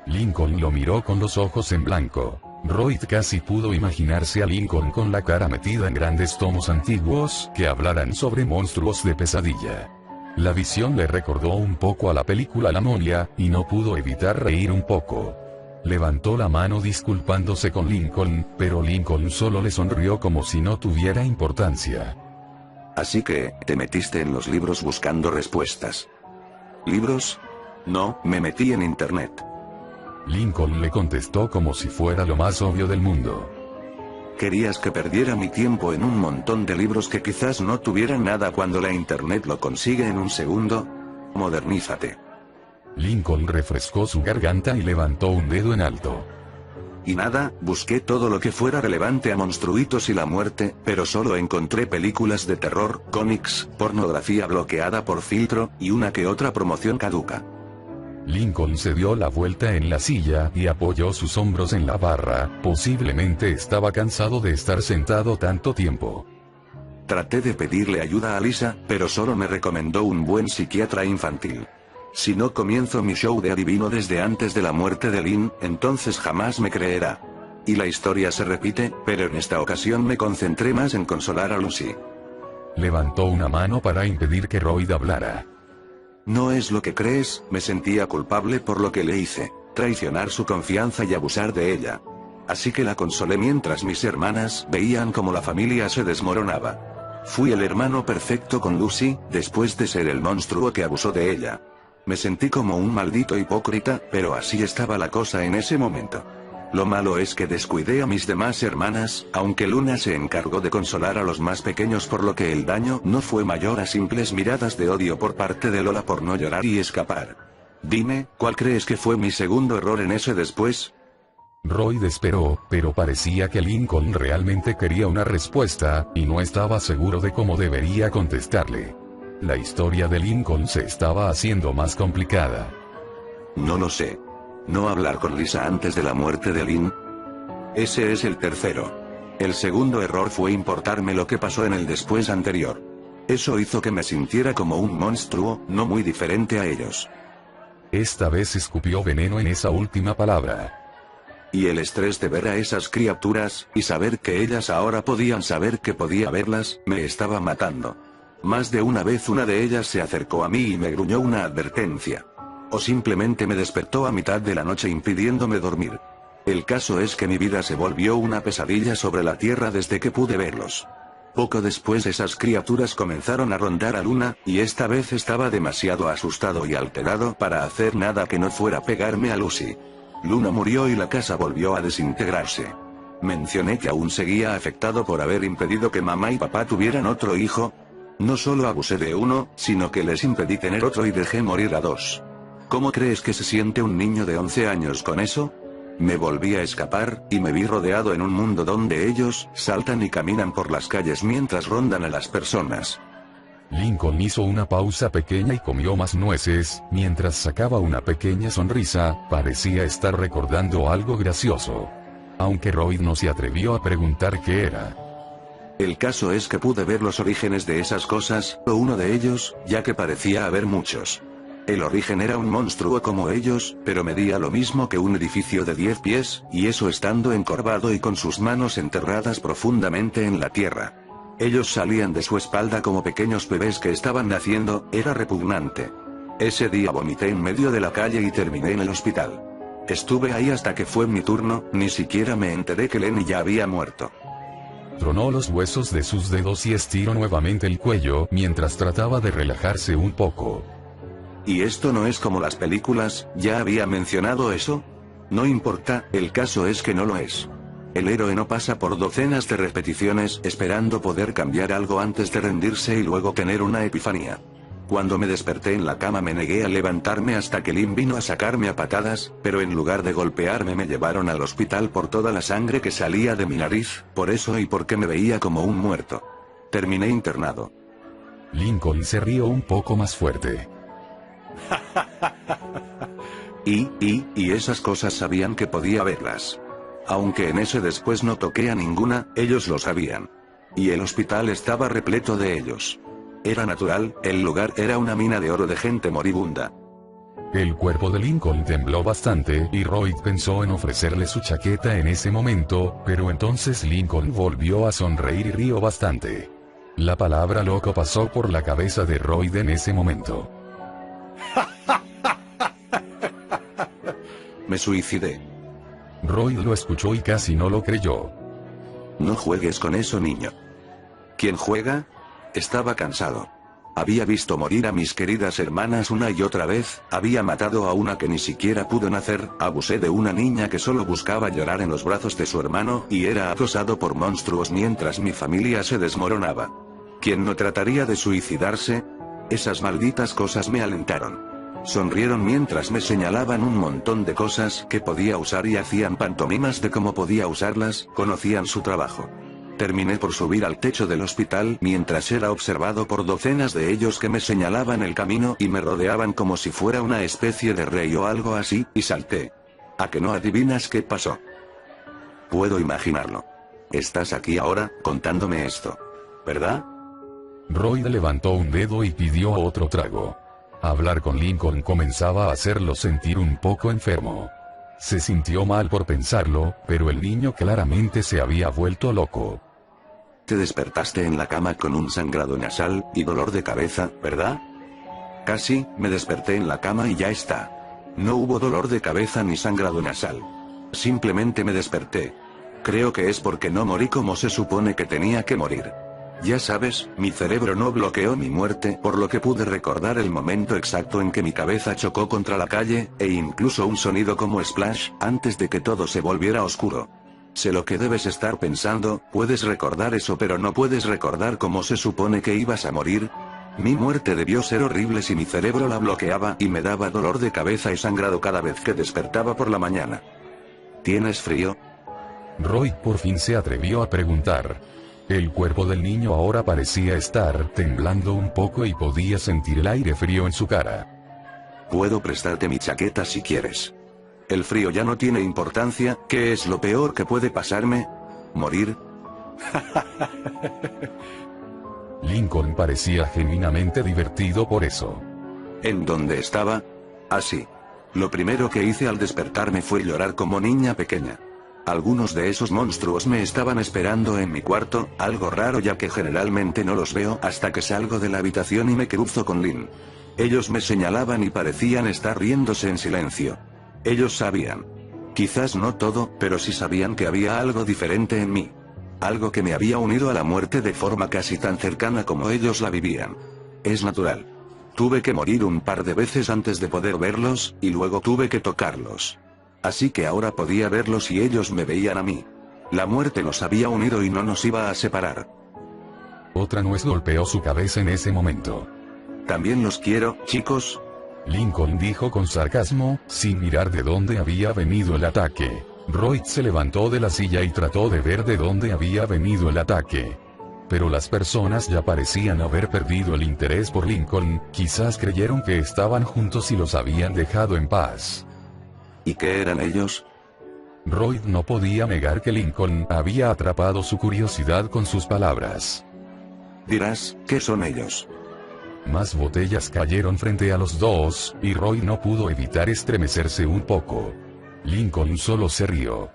Lincoln lo miró con los ojos en blanco. Royd casi pudo imaginarse a Lincoln con la cara metida en grandes tomos antiguos que hablaran sobre monstruos de pesadilla. La visión le recordó un poco a la película La momia, y no pudo evitar reír un poco. Levantó la mano disculpándose con Lincoln, pero Lincoln solo le sonrió como si no tuviera importancia. Así que, te metiste en los libros buscando respuestas. ¿Libros? No, me metí en internet. Lincoln le contestó como si fuera lo más obvio del mundo. ¿Querías que perdiera mi tiempo en un montón de libros que quizás no tuvieran nada cuando la internet lo consigue en un segundo? Modernízate. Lincoln refrescó su garganta y levantó un dedo en alto. Y nada, busqué todo lo que fuera relevante a monstruitos y la muerte, pero solo encontré películas de terror, cómics, pornografía bloqueada por filtro, y una que otra promoción caduca. Lincoln se dio la vuelta en la silla y apoyó sus hombros en la barra, posiblemente estaba cansado de estar sentado tanto tiempo. Traté de pedirle ayuda a Lisa, pero solo me recomendó un buen psiquiatra infantil. Si no comienzo mi show de adivino desde antes de la muerte de Lynn, entonces jamás me creerá. Y la historia se repite, pero en esta ocasión me concentré más en consolar a Lucy. Levantó una mano para impedir que Royd hablara. No es lo que crees, me sentía culpable por lo que le hice, traicionar su confianza y abusar de ella. Así que la consolé mientras mis hermanas veían como la familia se desmoronaba. Fui el hermano perfecto con Lucy, después de ser el monstruo que abusó de ella. Me sentí como un maldito hipócrita, pero así estaba la cosa en ese momento. Lo malo es que descuidé a mis demás hermanas, aunque Luna se encargó de consolar a los más pequeños, por lo que el daño no fue mayor a simples miradas de odio por parte de Lola por no llorar y escapar. Dime, ¿cuál crees que fue mi segundo error en ese después? Royd esperó, pero parecía que Lincoln realmente quería una respuesta, y no estaba seguro de cómo debería contestarle. La historia de Lincoln se estaba haciendo más complicada. No lo sé. ¿No hablar con Lisa antes de la muerte de Lynn? Ese es el tercero. El segundo error fue importarme lo que pasó en el después anterior. Eso hizo que me sintiera como un monstruo, no muy diferente a ellos. Esta vez escupió veneno en esa última palabra. Y el estrés de ver a esas criaturas, y saber que ellas ahora podían saber que podía verlas, me estaba matando. Más de una vez una de ellas se acercó a mí y me gruñó una advertencia. O simplemente me despertó a mitad de la noche impidiéndome dormir. El caso es que mi vida se volvió una pesadilla sobre la tierra desde que pude verlos. Poco después esas criaturas comenzaron a rondar a Luna, y esta vez estaba demasiado asustado y alterado para hacer nada que no fuera pegarme a Lucy. Luna murió y la casa volvió a desintegrarse. Mencioné que aún seguía afectado por haber impedido que mamá y papá tuvieran otro hijo. No solo abusé de uno, sino que les impedí tener otro y dejé morir a dos. ¿Cómo crees que se siente un niño de 11 años con eso? Me volví a escapar, y me vi rodeado en un mundo donde ellos saltan y caminan por las calles mientras rondan a las personas. Lincoln hizo una pausa pequeña y comió más nueces, mientras sacaba una pequeña sonrisa, parecía estar recordando algo gracioso. Aunque Royd no se atrevió a preguntar qué era. El caso es que pude ver los orígenes de esas cosas, o uno de ellos, ya que parecía haber muchos. El origen era un monstruo como ellos, pero medía lo mismo que un edificio de 10 pies, y eso estando encorvado y con sus manos enterradas profundamente en la tierra. Ellos salían de su espalda como pequeños bebés que estaban naciendo, era repugnante. Ese día vomité en medio de la calle y terminé en el hospital. Estuve ahí hasta que fue mi turno, ni siquiera me enteré que Lenny ya había muerto. Tronó los huesos de sus dedos y estiró nuevamente el cuello mientras trataba de relajarse un poco. ¿Y esto no es como las películas? ¿Ya había mencionado eso? No importa, el caso es que no lo es. El héroe no pasa por docenas de repeticiones esperando poder cambiar algo antes de rendirse y luego tener una epifanía. Cuando me desperté en la cama me negué a levantarme hasta que Lynn vino a sacarme a patadas, pero en lugar de golpearme me llevaron al hospital por toda la sangre que salía de mi nariz, por eso y porque me veía como un muerto. Terminé internado. Lincoln se rió un poco más fuerte. Y esas cosas sabían que podía verlas. Aunque en ese después no toqué a ninguna, ellos lo sabían. Y el hospital estaba repleto de ellos. Era natural, el lugar era una mina de oro de gente moribunda. El cuerpo de Lincoln tembló bastante y Royd pensó en ofrecerle su chaqueta en ese momento, pero entonces Lincoln volvió a sonreír y rió bastante. La palabra loco pasó por la cabeza de Royd en ese momento. Me suicidé. Royd lo escuchó y casi no lo creyó. No juegues con eso, niño. ¿Quién juega? Estaba cansado. Había visto morir a mis queridas hermanas una y otra vez, había matado a una que ni siquiera pudo nacer, abusé de una niña que solo buscaba llorar en los brazos de su hermano, y era acosado por monstruos mientras mi familia se desmoronaba. ¿Quién no trataría de suicidarse? Esas malditas cosas me alentaron. Sonrieron mientras me señalaban un montón de cosas que podía usar y hacían pantomimas de cómo podía usarlas, conocían su trabajo. Terminé por subir al techo del hospital mientras era observado por docenas de ellos que me señalaban el camino y me rodeaban como si fuera una especie de rey o algo así, y salté. ¿A que no adivinas qué pasó? Puedo imaginarlo. Estás aquí ahora, contándome esto, ¿verdad? Royd levantó un dedo y pidió otro trago. Hablar con Lincoln comenzaba a hacerlo sentir un poco enfermo. Se sintió mal por pensarlo, pero el niño claramente se había vuelto loco. Te despertaste en la cama con un sangrado nasal y dolor de cabeza, ¿verdad? Casi, me desperté en la cama y ya está. No hubo dolor de cabeza ni sangrado nasal. Simplemente me desperté. Creo que es porque no morí como se supone que tenía que morir. Ya sabes, mi cerebro no bloqueó mi muerte, por lo que pude recordar el momento exacto en que mi cabeza chocó contra la calle, e incluso un sonido como splash, antes de que todo se volviera oscuro. Sé lo que debes estar pensando, puedes recordar eso pero no puedes recordar cómo se supone que ibas a morir. Mi muerte debió ser horrible si mi cerebro la bloqueaba y me daba dolor de cabeza y sangrado cada vez que despertaba por la mañana. ¿Tienes frío? Royd por fin se atrevió a preguntar. El cuerpo del niño ahora parecía estar temblando un poco y podía sentir el aire frío en su cara. Puedo prestarte mi chaqueta si quieres. El frío ya no tiene importancia. ¿Qué es lo peor que puede pasarme? ¿Morir? Lincoln parecía genuinamente divertido por eso. ¿En dónde estaba? Así. Lo primero que hice al despertarme fue llorar como niña pequeña. Algunos de esos monstruos me estaban esperando en mi cuarto, algo raro ya que generalmente no los veo hasta que salgo de la habitación y me cruzo con Lynn. Ellos me señalaban y parecían estar riéndose en silencio. Ellos sabían. Quizás no todo, pero sí sabían que había algo diferente en mí. Algo que me había unido a la muerte de forma casi tan cercana como ellos la vivían. Es natural. Tuve que morir un par de veces antes de poder verlos, y luego tuve que tocarlos. Así que ahora podía verlos y ellos me veían a mí. La muerte nos había unido y no nos iba a separar. Otra nuez golpeó su cabeza en ese momento. También los quiero, chicos. Lincoln dijo con sarcasmo, sin mirar de dónde había venido el ataque. Royd se levantó de la silla y trató de ver de dónde había venido el ataque. Pero las personas ya parecían haber perdido el interés por Lincoln, quizás creyeron que estaban juntos y los habían dejado en paz. ¿Y qué eran ellos? Royd no podía negar que Lincoln había atrapado su curiosidad con sus palabras. Dirás, ¿qué son ellos? Más botellas cayeron frente a los dos, y Royd no pudo evitar estremecerse un poco. Lincoln solo se rió.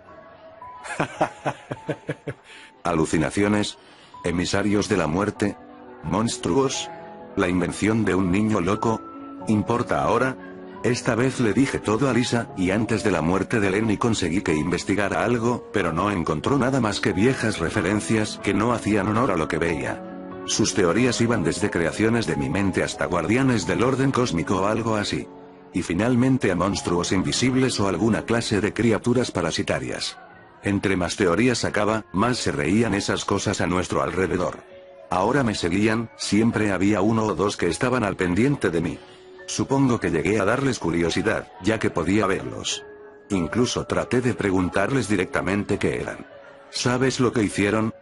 Alucinaciones, emisarios de la muerte, monstruos, la invención de un niño loco. ¿Importa ahora? Esta vez le dije todo a Lisa, y antes de la muerte de Lenny conseguí que investigara algo, pero no encontró nada más que viejas referencias que no hacían honor a lo que veía. Sus teorías iban desde creaciones de mi mente hasta guardianes del orden cósmico o algo así. Y finalmente a monstruos invisibles o alguna clase de criaturas parasitarias. Entre más teorías sacaba, más se reían esas cosas a nuestro alrededor. Ahora me seguían, siempre había uno o dos que estaban al pendiente de mí. Supongo que llegué a darles curiosidad, ya que podía verlos. Incluso traté de preguntarles directamente qué eran. ¿Sabes lo que hicieron?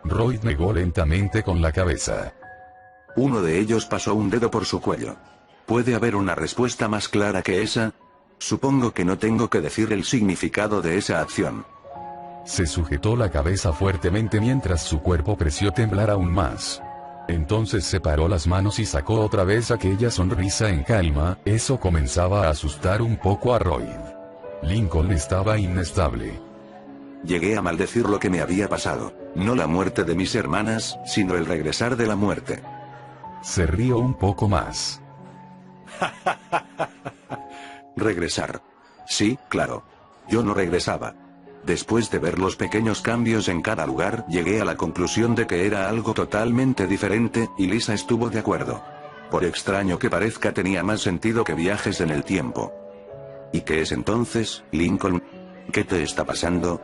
Royd negó lentamente con la cabeza. Uno de ellos pasó un dedo por su cuello. ¿Puede haber una respuesta más clara que esa? Supongo que no tengo que decir el significado de esa acción. Se sujetó la cabeza fuertemente mientras su cuerpo pareció temblar aún más. Entonces separó las manos y sacó otra vez aquella sonrisa en calma. Eso comenzaba a asustar un poco a Royd. Lincoln estaba inestable. Llegué a maldecir lo que me había pasado. No la muerte de mis hermanas, sino el regresar de la muerte. Se rió un poco más. Regresar. Sí, claro. Yo no regresaba. Después de ver los pequeños cambios en cada lugar, llegué a la conclusión de que era algo totalmente diferente, y Lisa estuvo de acuerdo. Por extraño que parezca, tenía más sentido que viajes en el tiempo. ¿Y qué es entonces, Lincoln? ¿Qué te está pasando?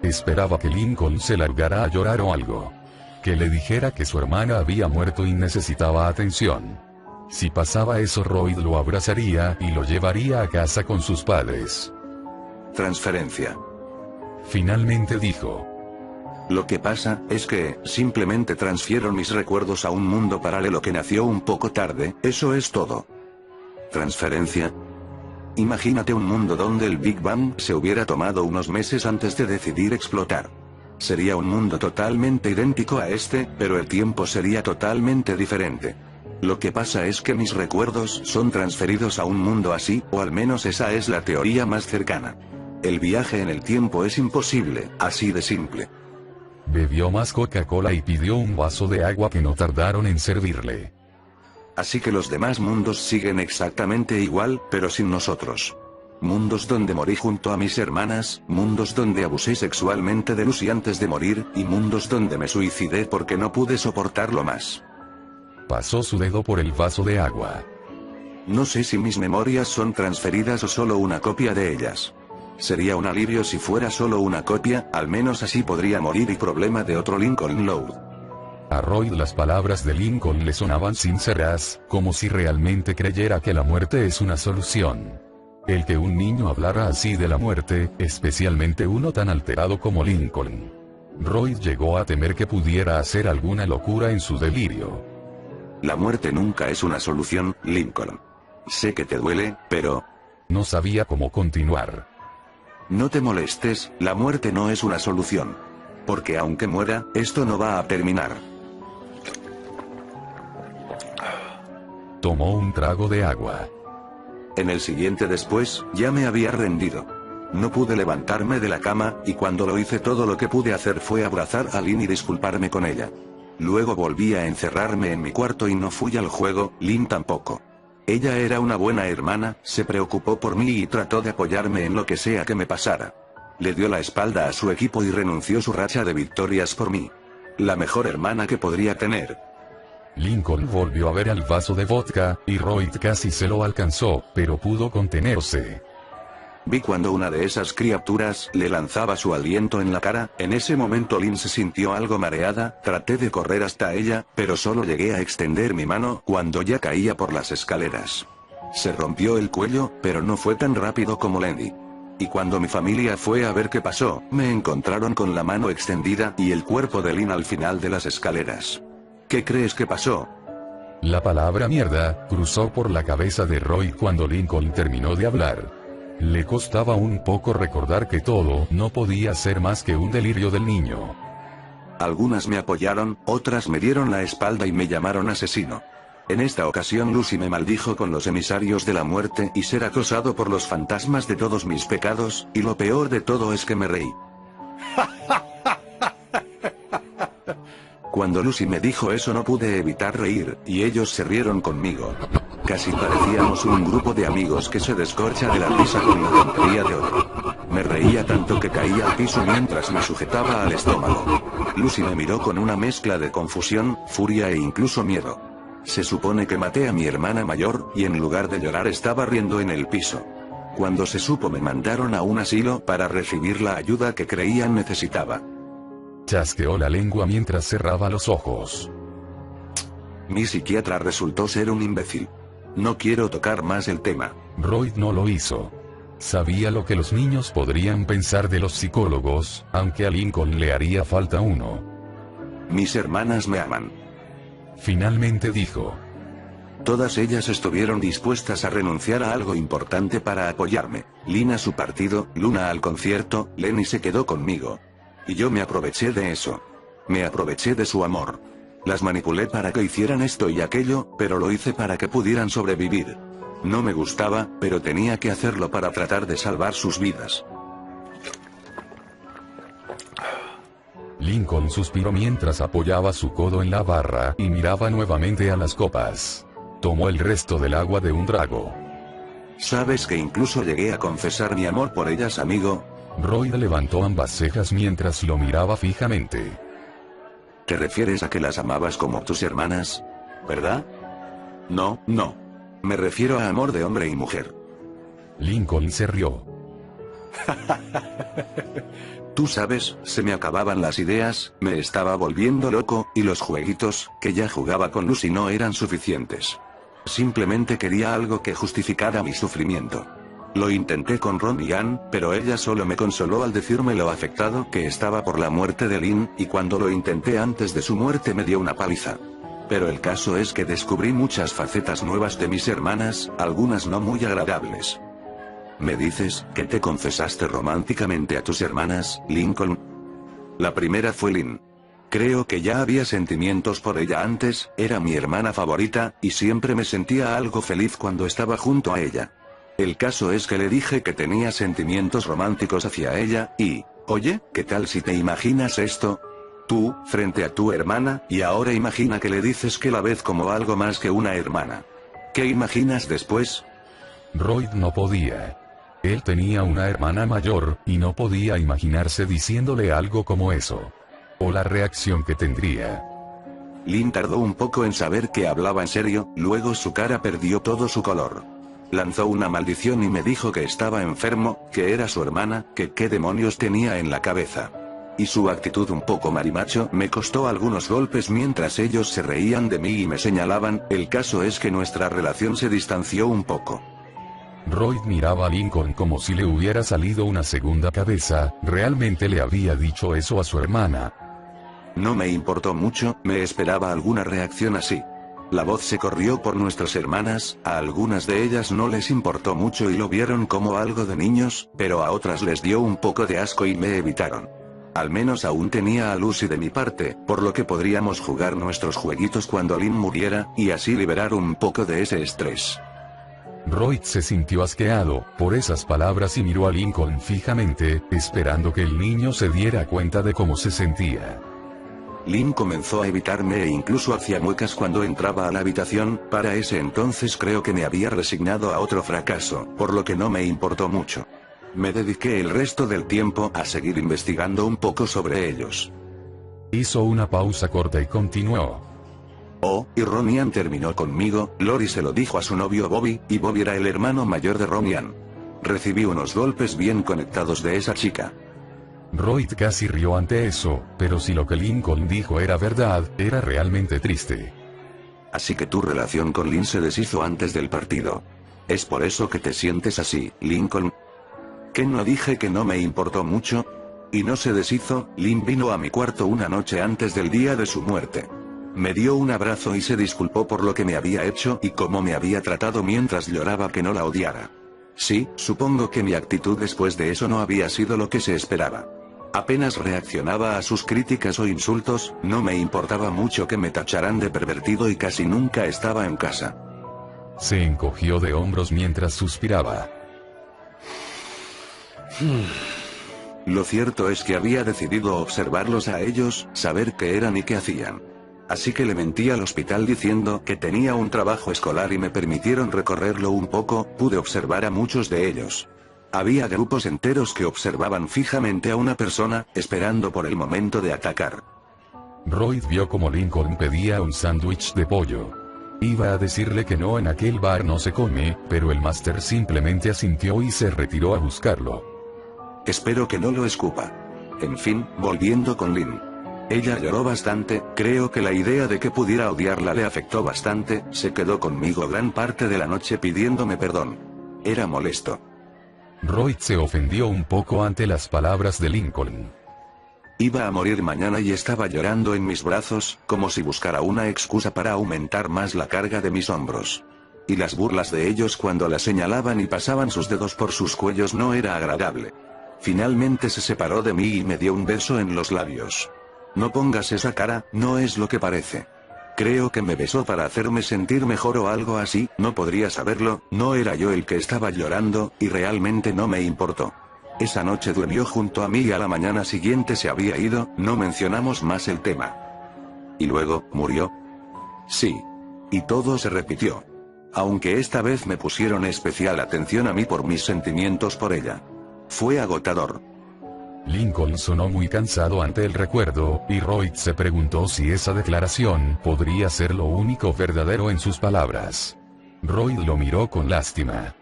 Esperaba que Lincoln se largara a llorar o algo. Que le dijera que su hermana había muerto y necesitaba atención. Si pasaba eso, Royd lo abrazaría y lo llevaría a casa con sus padres. Transferencia. Finalmente dijo. Lo que pasa es que simplemente transfiero mis recuerdos a un mundo paralelo que nació un poco tarde, eso es todo. ¿Transferencia? Imagínate un mundo donde el Big Bang se hubiera tomado unos meses antes de decidir explotar. Sería un mundo totalmente idéntico a este, pero el tiempo sería totalmente diferente. Lo que pasa es que mis recuerdos son transferidos a un mundo así, o al menos esa es la teoría más cercana. El viaje en el tiempo es imposible, así de simple. Bebió más Coca-Cola y pidió un vaso de agua que no tardaron en servirle. Así que los demás mundos siguen exactamente igual, pero sin nosotros. Mundos donde morí junto a mis hermanas, mundos donde abusé sexualmente de Lucy antes de morir, y mundos donde me suicidé porque no pude soportarlo más. Pasó su dedo por el vaso de agua. No sé si mis memorias son transferidas o solo una copia de ellas. Sería un alivio si fuera solo una copia, al menos así podría morir y problema de otro Lincoln Loud. A Royd las palabras de Lincoln le sonaban sinceras, como si realmente creyera que la muerte es una solución. El que un niño hablara así de la muerte, especialmente uno tan alterado como Lincoln. Royd llegó a temer que pudiera hacer alguna locura en su delirio. La muerte nunca es una solución, Lincoln. Sé que te duele, pero... No sabía cómo continuar. No te molestes, la muerte no es una solución. Porque aunque muera, esto no va a terminar. Tomó un trago de agua. En el siguiente después, ya me había rendido. No pude levantarme de la cama, y cuando lo hice todo lo que pude hacer fue abrazar a Lynn y disculparme con ella. Luego volví a encerrarme en mi cuarto y no fui al juego, Lynn tampoco. Ella era una buena hermana, se preocupó por mí y trató de apoyarme en lo que sea que me pasara. Le dio la espalda a su equipo y renunció su racha de victorias por mí. La mejor hermana que podría tener. Lincoln volvió a ver el vaso de vodka, y Royd casi se lo alcanzó, pero pudo contenerse. Vi cuando una de esas criaturas le lanzaba su aliento en la cara. En ese momento Lynn se sintió algo mareada, traté de correr hasta ella, pero solo llegué a extender mi mano cuando ya caía por las escaleras. Se rompió el cuello, pero no fue tan rápido como Lenny. Y cuando mi familia fue a ver qué pasó, me encontraron con la mano extendida y el cuerpo de Lynn al final de las escaleras. ¿Qué crees que pasó? La palabra mierda cruzó por la cabeza de Royd cuando Lincoln terminó de hablar. Le costaba un poco recordar que todo no podía ser más que un delirio del niño. Algunas me apoyaron, otras me dieron la espalda y me llamaron asesino. En esta ocasión Lucy me maldijo con los emisarios de la muerte y ser acosado por los fantasmas de todos mis pecados, y lo peor de todo es que me reí. Cuando Lucy me dijo eso no pude evitar reír, y ellos se rieron conmigo. Casi parecíamos un grupo de amigos que se descorcha de la risa con la tontería de otro. Me reía tanto que caía al piso mientras me sujetaba al estómago. Lucy me miró con una mezcla de confusión, furia e incluso miedo. Se supone que maté a mi hermana mayor, y en lugar de llorar estaba riendo en el piso. Cuando se supo me mandaron a un asilo para recibir la ayuda que creían necesitaba. Chasqueó la lengua mientras cerraba los ojos. Mi psiquiatra resultó ser un imbécil. No quiero tocar más el tema. Royd no lo hizo. Sabía lo que los niños podrían pensar de los psicólogos, aunque a Lincoln le haría falta uno. Mis hermanas me aman. Finalmente dijo. Todas ellas estuvieron dispuestas a renunciar a algo importante para apoyarme. Lynn a su partido, Luna al concierto, Lenny se quedó conmigo. Y yo me aproveché de eso. Me aproveché de su amor. Las manipulé para que hicieran esto y aquello, pero lo hice para que pudieran sobrevivir. No me gustaba, pero tenía que hacerlo para tratar de salvar sus vidas. Lincoln suspiró mientras apoyaba su codo en la barra y miraba nuevamente a las copas. Tomó el resto del agua de un trago. ¿Sabes que incluso llegué a confesar mi amor por ellas, amigo? Royd levantó ambas cejas mientras lo miraba fijamente. ¿Te refieres a que las amabas como tus hermanas? ¿Verdad? No, no. Me refiero a amor de hombre y mujer. Lincoln se rió. Tú sabes, se me acababan las ideas, me estaba volviendo loco, y los jueguitos, que ya jugaba con Lucy no eran suficientes. Simplemente quería algo que justificara mi sufrimiento. Lo intenté con Ron y Ann, pero ella solo me consoló al decirme lo afectado que estaba por la muerte de Lynn, y cuando lo intenté antes de su muerte me dio una paliza. Pero el caso es que descubrí muchas facetas nuevas de mis hermanas, algunas no muy agradables. ¿Me dices que te confesaste románticamente a tus hermanas, Lincoln? La primera fue Lynn. Creo que ya había sentimientos por ella antes, era mi hermana favorita, y siempre me sentía algo feliz cuando estaba junto a ella. El caso es que le dije que tenía sentimientos románticos hacia ella, y, oye, ¿qué tal si te imaginas esto? Tú, frente a tu hermana, y ahora imagina que le dices que la ves como algo más que una hermana. ¿Qué imaginas después? Royd no podía. Él tenía una hermana mayor, y no podía imaginarse diciéndole algo como eso. O la reacción que tendría. Lynn tardó un poco en saber que hablaba en serio, luego su cara perdió todo su color. Lanzó una maldición y me dijo que estaba enfermo, que era su hermana, que qué demonios tenía en la cabeza. Y su actitud un poco marimacho me costó algunos golpes mientras ellos se reían de mí y me señalaban. El caso es que nuestra relación se distanció un poco. Royd miraba a Lincoln como si le hubiera salido una segunda cabeza, realmente le había dicho eso a su hermana. No me importó mucho, me esperaba alguna reacción así. La voz se corrió por nuestras hermanas, a algunas de ellas no les importó mucho y lo vieron como algo de niños, pero a otras les dio un poco de asco y me evitaron. Al menos aún tenía a Lucy de mi parte, por lo que podríamos jugar nuestros jueguitos cuando Lynn muriera, y así liberar un poco de ese estrés. Royd se sintió asqueado por esas palabras y miró a Lincoln fijamente, esperando que el niño se diera cuenta de cómo se sentía. Lynn comenzó a evitarme e incluso hacía muecas cuando entraba a la habitación. Para ese entonces creo que me había resignado a otro fracaso, por lo que no me importó mucho. Me dediqué el resto del tiempo a seguir investigando un poco sobre ellos. Hizo una pausa corta y continuó. Oh, y Ronian terminó conmigo. Lori se lo dijo a su novio Bobby, y Bobby era el hermano mayor de Ronian. Recibí unos golpes bien conectados de esa chica. Royd casi rió ante eso, pero si lo que Lincoln dijo era verdad, era realmente triste. Así que tu relación con Lynn se deshizo antes del partido. ¿Es por eso que te sientes así, Lincoln? ¿Que no dije que no me importó mucho? Y no se deshizo. Lynn vino a mi cuarto una noche antes del día de su muerte. Me dio un abrazo y se disculpó por lo que me había hecho y cómo me había tratado mientras lloraba que no la odiara. Sí, supongo que mi actitud después de eso no había sido lo que se esperaba. Apenas reaccionaba a sus críticas o insultos, no me importaba mucho que me tacharan de pervertido y casi nunca estaba en casa. Se encogió de hombros mientras suspiraba. Lo cierto es que había decidido observarlos a ellos, saber qué eran y qué hacían. Así que le mentí al hospital diciendo que tenía un trabajo escolar y me permitieron recorrerlo un poco. Pude observar a muchos de ellos. Había grupos enteros que observaban fijamente a una persona, esperando por el momento de atacar. Royd vio como Lincoln pedía un sándwich de pollo. Iba a decirle que no, en aquel bar no se come, pero el máster simplemente asintió y se retiró a buscarlo. Espero que no lo escupa. En fin, volviendo con Lynn. Ella lloró bastante, creo que la idea de que pudiera odiarla le afectó bastante. Se quedó conmigo gran parte de la noche pidiéndome perdón. Era molesto. Royd se ofendió un poco ante las palabras de Lincoln. Iba a morir mañana y estaba llorando en mis brazos, como si buscara una excusa para aumentar más la carga de mis hombros. Y las burlas de ellos cuando la señalaban y pasaban sus dedos por sus cuellos no era agradable. Finalmente se separó de mí y me dio un beso en los labios. No pongas esa cara, no es lo que parece. Creo que me besó para hacerme sentir mejor o algo así, no podría saberlo. No era yo el que estaba llorando, y realmente no me importó. Esa noche durmió junto a mí y a la mañana siguiente se había ido. No mencionamos más el tema. ¿Y luego, murió? Sí. Y todo se repitió. Aunque esta vez me pusieron especial atención a mí por mis sentimientos por ella. Fue agotador. Lincoln sonó muy cansado ante el recuerdo, y Royd se preguntó si esa declaración podría ser lo único verdadero en sus palabras. Royd lo miró con lástima.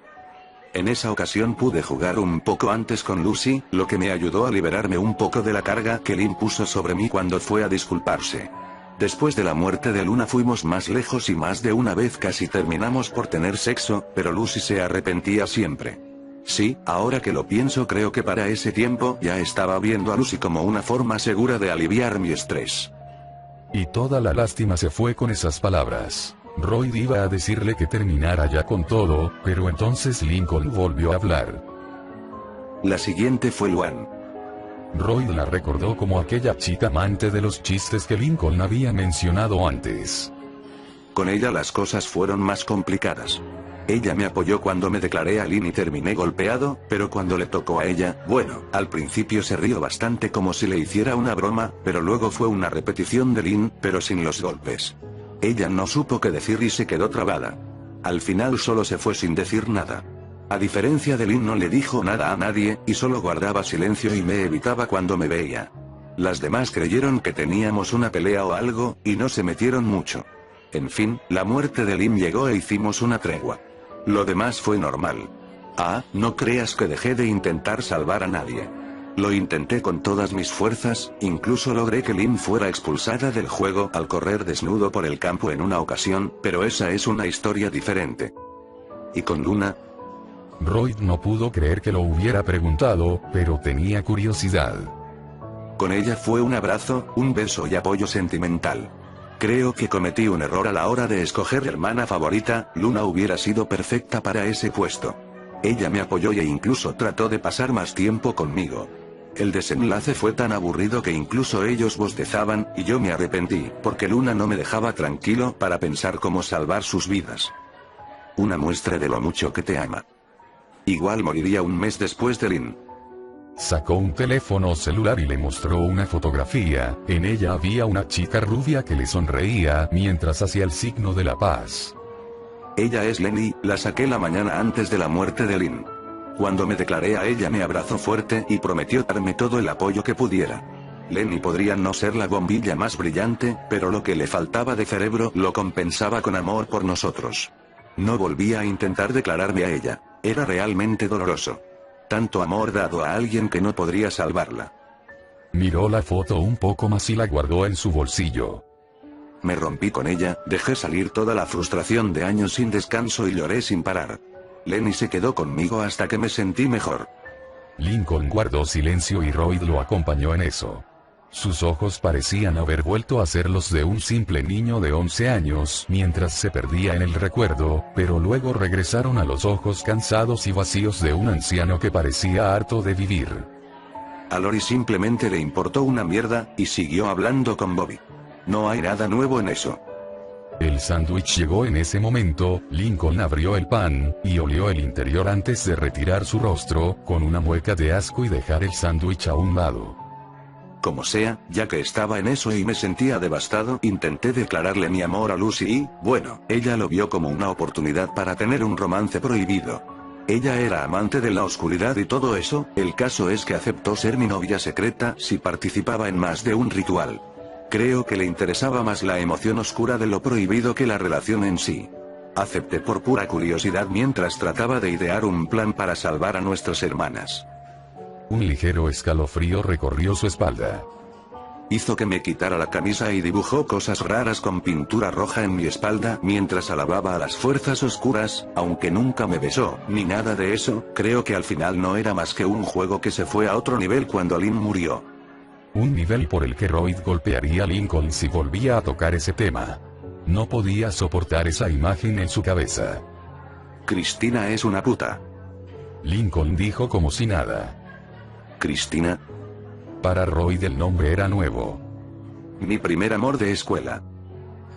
En esa ocasión pude jugar un poco antes con Lucy, lo que me ayudó a liberarme un poco de la carga que Lynn puso sobre mí cuando fue a disculparse. Después de la muerte de Luna fuimos más lejos y más de una vez casi terminamos por tener sexo, pero Lucy se arrepentía siempre. Sí, ahora que lo pienso creo que para ese tiempo ya estaba viendo a Lucy como una forma segura de aliviar mi estrés. Y toda la lástima se fue con esas palabras. Royd iba a decirle que terminara ya con todo, pero entonces Lincoln volvió a hablar. La siguiente fue Luan. Royd la recordó como aquella chica amante de los chistes que Lincoln había mencionado antes. Con ella las cosas fueron más complicadas. Ella me apoyó cuando me declaré a Lynn y terminé golpeado, pero cuando le tocó a ella, bueno, al principio se rió bastante como si le hiciera una broma, pero luego fue una repetición de Lynn, pero sin los golpes. Ella no supo qué decir y se quedó trabada. Al final solo se fue sin decir nada. A diferencia de Lynn no le dijo nada a nadie, y solo guardaba silencio y me evitaba cuando me veía. Las demás creyeron que teníamos una pelea o algo, y no se metieron mucho. En fin, la muerte de Lynn llegó e hicimos una tregua. Lo demás fue normal. Ah, no creas que dejé de intentar salvar a nadie. Lo intenté con todas mis fuerzas, incluso logré que Lynn fuera expulsada del juego al correr desnudo por el campo en una ocasión, pero esa es una historia diferente. ¿Y con Luna? Royd no pudo creer que lo hubiera preguntado, pero tenía curiosidad. Con ella fue un abrazo, un beso y apoyo sentimental. Creo que cometí un error a la hora de escoger hermana favorita, Luna hubiera sido perfecta para ese puesto. Ella me apoyó e incluso trató de pasar más tiempo conmigo. El desenlace fue tan aburrido que incluso ellos bostezaban, y yo me arrepentí, porque Luna no me dejaba tranquilo para pensar cómo salvar sus vidas. Una muestra de lo mucho que te ama. Igual moriría un mes después de Lynn. Sacó un teléfono celular y le mostró una fotografía. En ella había una chica rubia que le sonreía mientras hacía el signo de la paz. Ella es Lenny, la saqué la mañana antes de la muerte de Lynn. Cuando me declaré a ella me abrazó fuerte y prometió darme todo el apoyo que pudiera. Lenny podría no ser la bombilla más brillante, pero lo que le faltaba de cerebro lo compensaba con amor por nosotros. No volví a intentar declararme a ella. Era realmente doloroso. Tanto amor dado a alguien que no podría salvarla. Miró la foto un poco más y la guardó en su bolsillo. Me rompí con ella, dejé salir toda la frustración de años sin descanso y lloré sin parar. Lenny se quedó conmigo hasta que me sentí mejor. Lincoln guardó silencio y Royd lo acompañó en eso. Sus ojos parecían haber vuelto a ser los de un simple niño de 11 años mientras se perdía en el recuerdo, pero luego regresaron a los ojos cansados y vacíos de un anciano que parecía harto de vivir. A Lori simplemente le importó una mierda, y siguió hablando con Bobby. No hay nada nuevo en eso. El sándwich llegó en ese momento. Lincoln abrió el pan, y olió el interior antes de retirar su rostro, con una mueca de asco y dejar el sándwich a un lado. Como sea, ya que estaba en eso y me sentía devastado, intenté declararle mi amor a Lucy y, bueno, ella lo vio como una oportunidad para tener un romance prohibido. Ella era amante de la oscuridad y todo eso. El caso es que aceptó ser mi novia secreta si participaba en más de un ritual. Creo que le interesaba más la emoción oscura de lo prohibido que la relación en sí. Acepté por pura curiosidad mientras trataba de idear un plan para salvar a nuestras hermanas. Un ligero escalofrío recorrió su espalda. Hizo que me quitara la camisa y dibujó cosas raras con pintura roja en mi espalda mientras alababa a las fuerzas oscuras, aunque nunca me besó, ni nada de eso. Creo que al final no era más que un juego que se fue a otro nivel cuando Lynn murió. Un nivel por el que Royd golpearía a Lincoln si volvía a tocar ese tema. No podía soportar esa imagen en su cabeza. Cristina es una puta. Lincoln dijo como si nada. ¿Cristina? Para Royd el nombre era nuevo. Mi primer amor de escuela.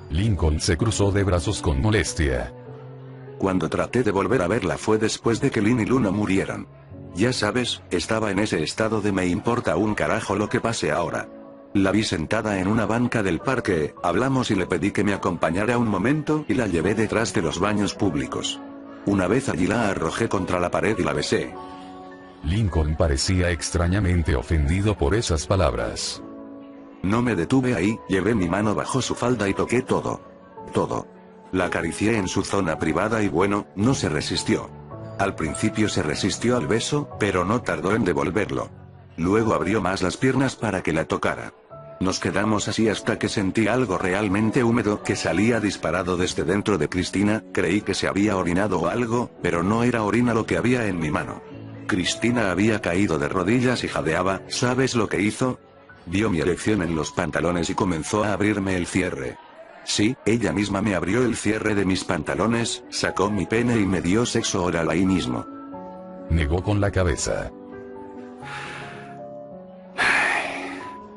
Lincoln se cruzó de brazos con molestia. Cuando traté de volver a verla fue después de que Lynn y Luna murieron. Ya sabes, estaba en ese estado de me importa un carajo lo que pase ahora. La vi sentada en una banca del parque, hablamos y le pedí que me acompañara un momento y la llevé detrás de los baños públicos. Una vez allí la arrojé contra la pared y la besé. Lincoln parecía extrañamente ofendido por esas palabras. No me detuve ahí, llevé mi mano bajo su falda y toqué todo. Todo. La acaricié en su zona privada y bueno, no se resistió. Al principio se resistió al beso, pero no tardó en devolverlo. Luego abrió más las piernas para que la tocara. Nos quedamos así hasta que sentí algo realmente húmedo que salía disparado desde dentro de Cristina. Creí que se había orinado o algo, pero no era orina lo que había en mi mano. Cristina había caído de rodillas y jadeaba. ¿Sabes lo que hizo? Vio mi erección en los pantalones y comenzó a abrirme el cierre. Sí, ella misma me abrió el cierre de mis pantalones, sacó mi pene y me dio sexo oral ahí mismo. Negó con la cabeza.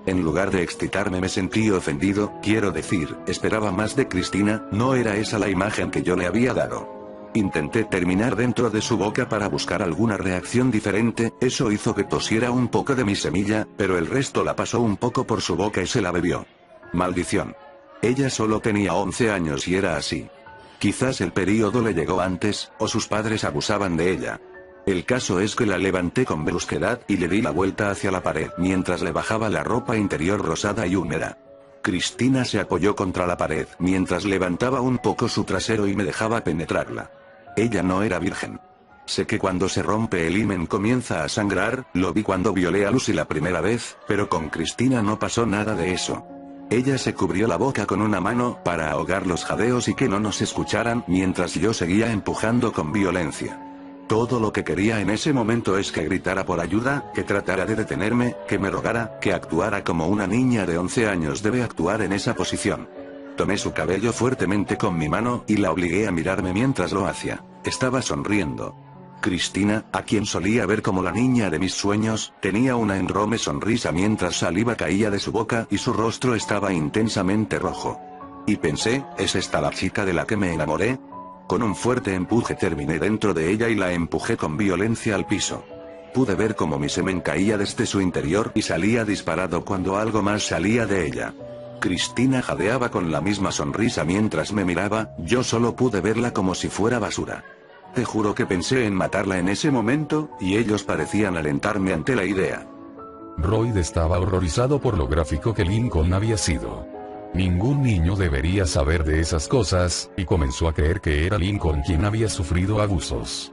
En lugar de excitarme me sentí ofendido, quiero decir, esperaba más de Cristina, no era esa la imagen que yo le había dado. Intenté terminar dentro de su boca para buscar alguna reacción diferente, eso hizo que tosiera un poco de mi semilla, pero el resto la pasó un poco por su boca y se la bebió. Maldición. Ella solo tenía 11 años y era así. Quizás el período le llegó antes, o sus padres abusaban de ella. El caso es que la levanté con brusquedad y le di la vuelta hacia la pared mientras le bajaba la ropa interior rosada y húmeda. Cristina se apoyó contra la pared mientras levantaba un poco su trasero y me dejaba penetrarla. Ella no era virgen. Sé que cuando se rompe el himen comienza a sangrar, lo vi cuando violé a Lucy la primera vez, pero con Cristina no pasó nada de eso. Ella se cubrió la boca con una mano para ahogar los jadeos y que no nos escucharan mientras yo seguía empujando con violencia. Todo lo que quería en ese momento es que gritara por ayuda, que tratara de detenerme, que me rogara, que actuara como una niña de 11 años debe actuar en esa posición. Tomé su cabello fuertemente con mi mano y la obligué a mirarme mientras lo hacía. Estaba sonriendo. Cristina, a quien solía ver como la niña de mis sueños, tenía una enorme sonrisa mientras saliva caía de su boca y su rostro estaba intensamente rojo. Y pensé, ¿es esta la chica de la que me enamoré? Con un fuerte empuje terminé dentro de ella y la empujé con violencia al piso. Pude ver cómo mi semen caía desde su interior y salía disparado cuando algo más salía de ella. Cristina jadeaba con la misma sonrisa mientras me miraba, yo solo pude verla como si fuera basura. Te juro que pensé en matarla en ese momento, y ellos parecían alentarme ante la idea. Royd estaba horrorizado por lo gráfico que Lincoln había sido. Ningún niño debería saber de esas cosas, y comenzó a creer que era Lincoln quien había sufrido abusos.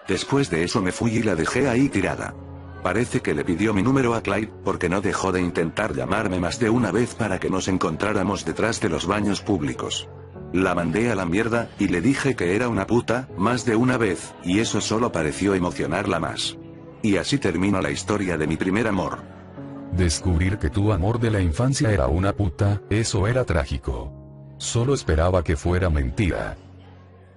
Después de eso me fui y la dejé ahí tirada. Parece que le pidió mi número a Clyde, porque no dejó de intentar llamarme más de una vez para que nos encontráramos detrás de los baños públicos. La mandé a la mierda, y le dije que era una puta, más de una vez, y eso solo pareció emocionarla más. Y así termina la historia de mi primer amor. Descubrir que tu amor de la infancia era una puta, eso era trágico. Solo esperaba que fuera mentira.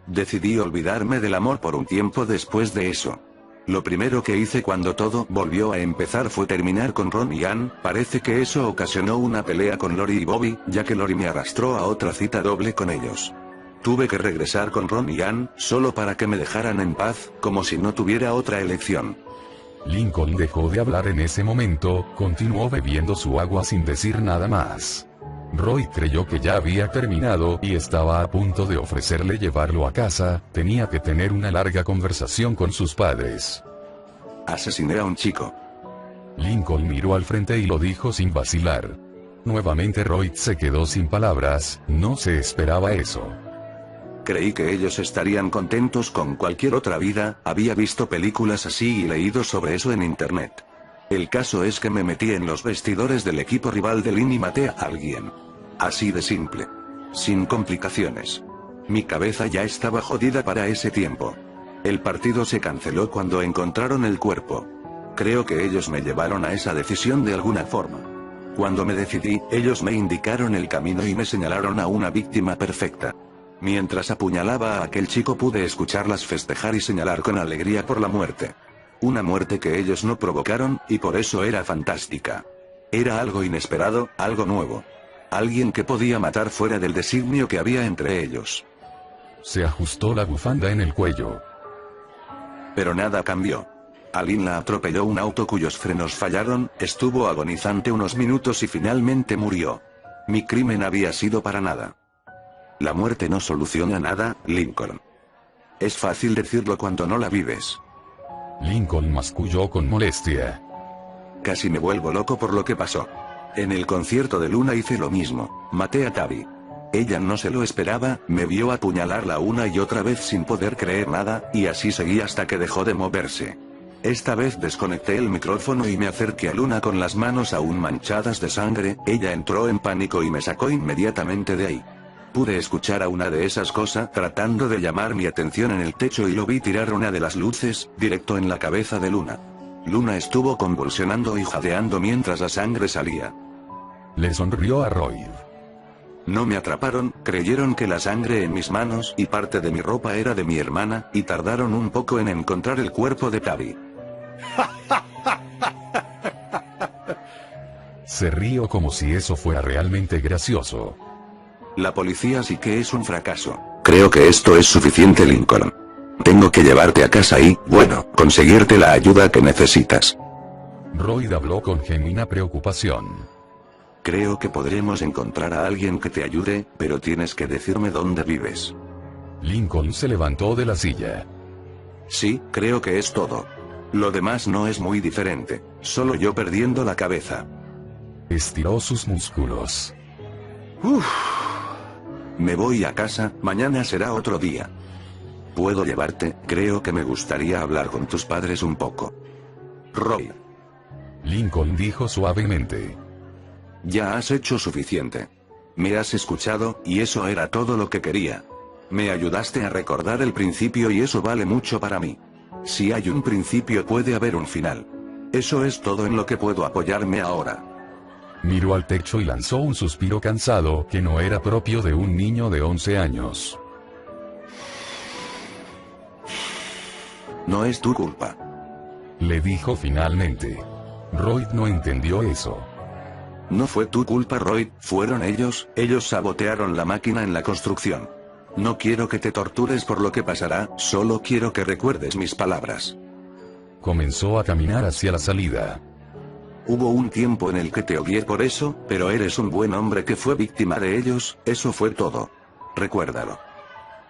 Decidí olvidarme del amor por un tiempo después de eso. Lo primero que hice cuando todo volvió a empezar fue terminar con Ron y Ann. Parece que eso ocasionó una pelea con Lori y Bobby, ya que Lori me arrastró a otra cita doble con ellos. Tuve que regresar con Ron y Ann, solo para que me dejaran en paz, como si no tuviera otra elección. Lincoln dejó de hablar en ese momento, continuó bebiendo su agua sin decir nada más. Roy creyó que ya había terminado y estaba a punto de ofrecerle llevarlo a casa, tenía que tener una larga conversación con sus padres. Asesiné a un chico. Lincoln miró al frente y lo dijo sin vacilar. Nuevamente Roy se quedó sin palabras, no se esperaba eso. Creí que ellos estarían contentos con cualquier otra vida, había visto películas así y leído sobre eso en internet. El caso es que me metí en los vestidores del equipo rival de Lynn y maté a alguien. Así de simple. Sin complicaciones. Mi cabeza ya estaba jodida para ese tiempo. El partido se canceló cuando encontraron el cuerpo. Creo que ellos me llevaron a esa decisión de alguna forma. Cuando me decidí, ellos me indicaron el camino y me señalaron a una víctima perfecta. Mientras apuñalaba a aquel chico pude escucharlas festejar y señalar con alegría por la muerte. Una muerte que ellos no provocaron, y por eso era fantástica. Era algo inesperado, algo nuevo. Alguien que podía matar fuera del designio que había entre ellos. Se ajustó la bufanda en el cuello. Pero nada cambió. A Lynn la atropelló un auto cuyos frenos fallaron, estuvo agonizante unos minutos y finalmente murió. Mi crimen había sido para nada. La muerte no soluciona nada, Lincoln. Es fácil decirlo cuando no la vives. Lincoln masculló con molestia. Casi me vuelvo loco por lo que pasó. En el concierto de Luna hice lo mismo, maté a Tabby. Ella no se lo esperaba, me vio apuñalarla una y otra vez sin poder creer nada, y así seguí hasta que dejó de moverse. Esta vez desconecté el micrófono y me acerqué a Luna con las manos aún manchadas de sangre, ella entró en pánico y me sacó inmediatamente de ahí. Pude escuchar a una de esas cosas tratando de llamar mi atención en el techo y lo vi tirar una de las luces, directo en la cabeza de Luna. Luna estuvo convulsionando y jadeando mientras la sangre salía. Le sonrió a Roy. No me atraparon, creyeron que la sangre en mis manos y parte de mi ropa era de mi hermana, y tardaron un poco en encontrar el cuerpo de Tabby. Se rió como si eso fuera realmente gracioso. La policía sí que es un fracaso. Creo que esto es suficiente, Lincoln. Tengo que llevarte a casa y, bueno, conseguirte la ayuda que necesitas. Roy habló con genuina preocupación. Creo que podremos encontrar a alguien que te ayude, pero tienes que decirme dónde vives. Lincoln se levantó de la silla. Sí, creo que es todo. Lo demás no es muy diferente, solo yo perdiendo la cabeza. Estiró sus músculos. Me voy a casa, mañana será otro día. ¿Puedo llevarte? Creo que me gustaría hablar con tus padres un poco. Roy. Lincoln dijo suavemente. Ya has hecho suficiente. Me has escuchado, y eso era todo lo que quería. Me ayudaste a recordar el principio y eso vale mucho para mí. Si hay un principio puede haber un final. Eso es todo en lo que puedo apoyarme ahora. Miró al techo y lanzó un suspiro cansado que no era propio de un niño de 11 años. No es tu culpa. Le dijo finalmente. Royd no entendió eso. No fue tu culpa, Royd, fueron ellos sabotearon la máquina en la construcción. No quiero que te tortures por lo que pasará, solo quiero que recuerdes mis palabras. Comenzó a caminar hacia la salida. Hubo un tiempo en el que te odié por eso, pero eres un buen hombre que fue víctima de ellos, eso fue todo. Recuérdalo.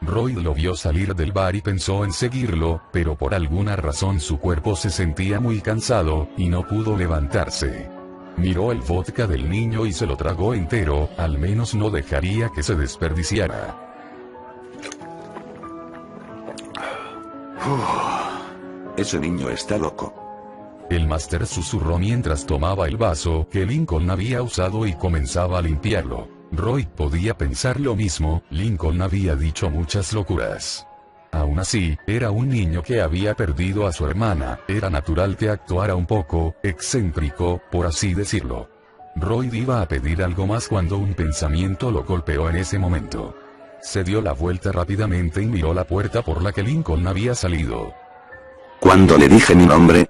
Royd lo vio salir del bar y pensó en seguirlo, pero por alguna razón su cuerpo se sentía muy cansado, y no pudo levantarse. Miró el vodka del niño y se lo tragó entero, al menos no dejaría que se desperdiciara. Ese niño está loco. El máster susurró mientras tomaba el vaso que Lincoln había usado y comenzaba a limpiarlo. Royd podía pensar lo mismo, Lincoln había dicho muchas locuras. Aún así, era un niño que había perdido a su hermana, era natural que actuara un poco excéntrico, por así decirlo. Royd iba a pedir algo más cuando un pensamiento lo golpeó en ese momento. Se dio la vuelta rápidamente y miró la puerta por la que Lincoln había salido. Cuando le dije mi nombre,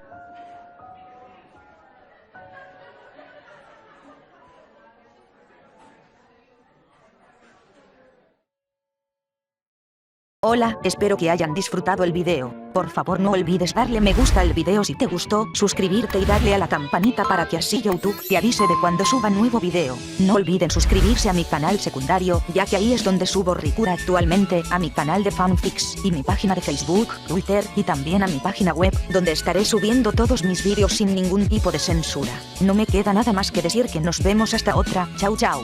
Hola, espero que hayan disfrutado el video. Por favor no olvides darle me gusta al video si te gustó, suscribirte y darle a la campanita para que así YouTube te avise de cuando suba nuevo video. No olviden suscribirse a mi canal secundario, ya que ahí es donde subo Rikura actualmente, a mi canal de fanfics, y mi página de Facebook, Twitter, y también a mi página web, donde estaré subiendo todos mis vídeos sin ningún tipo de censura. No me queda nada más que decir que nos vemos hasta otra, chao chao.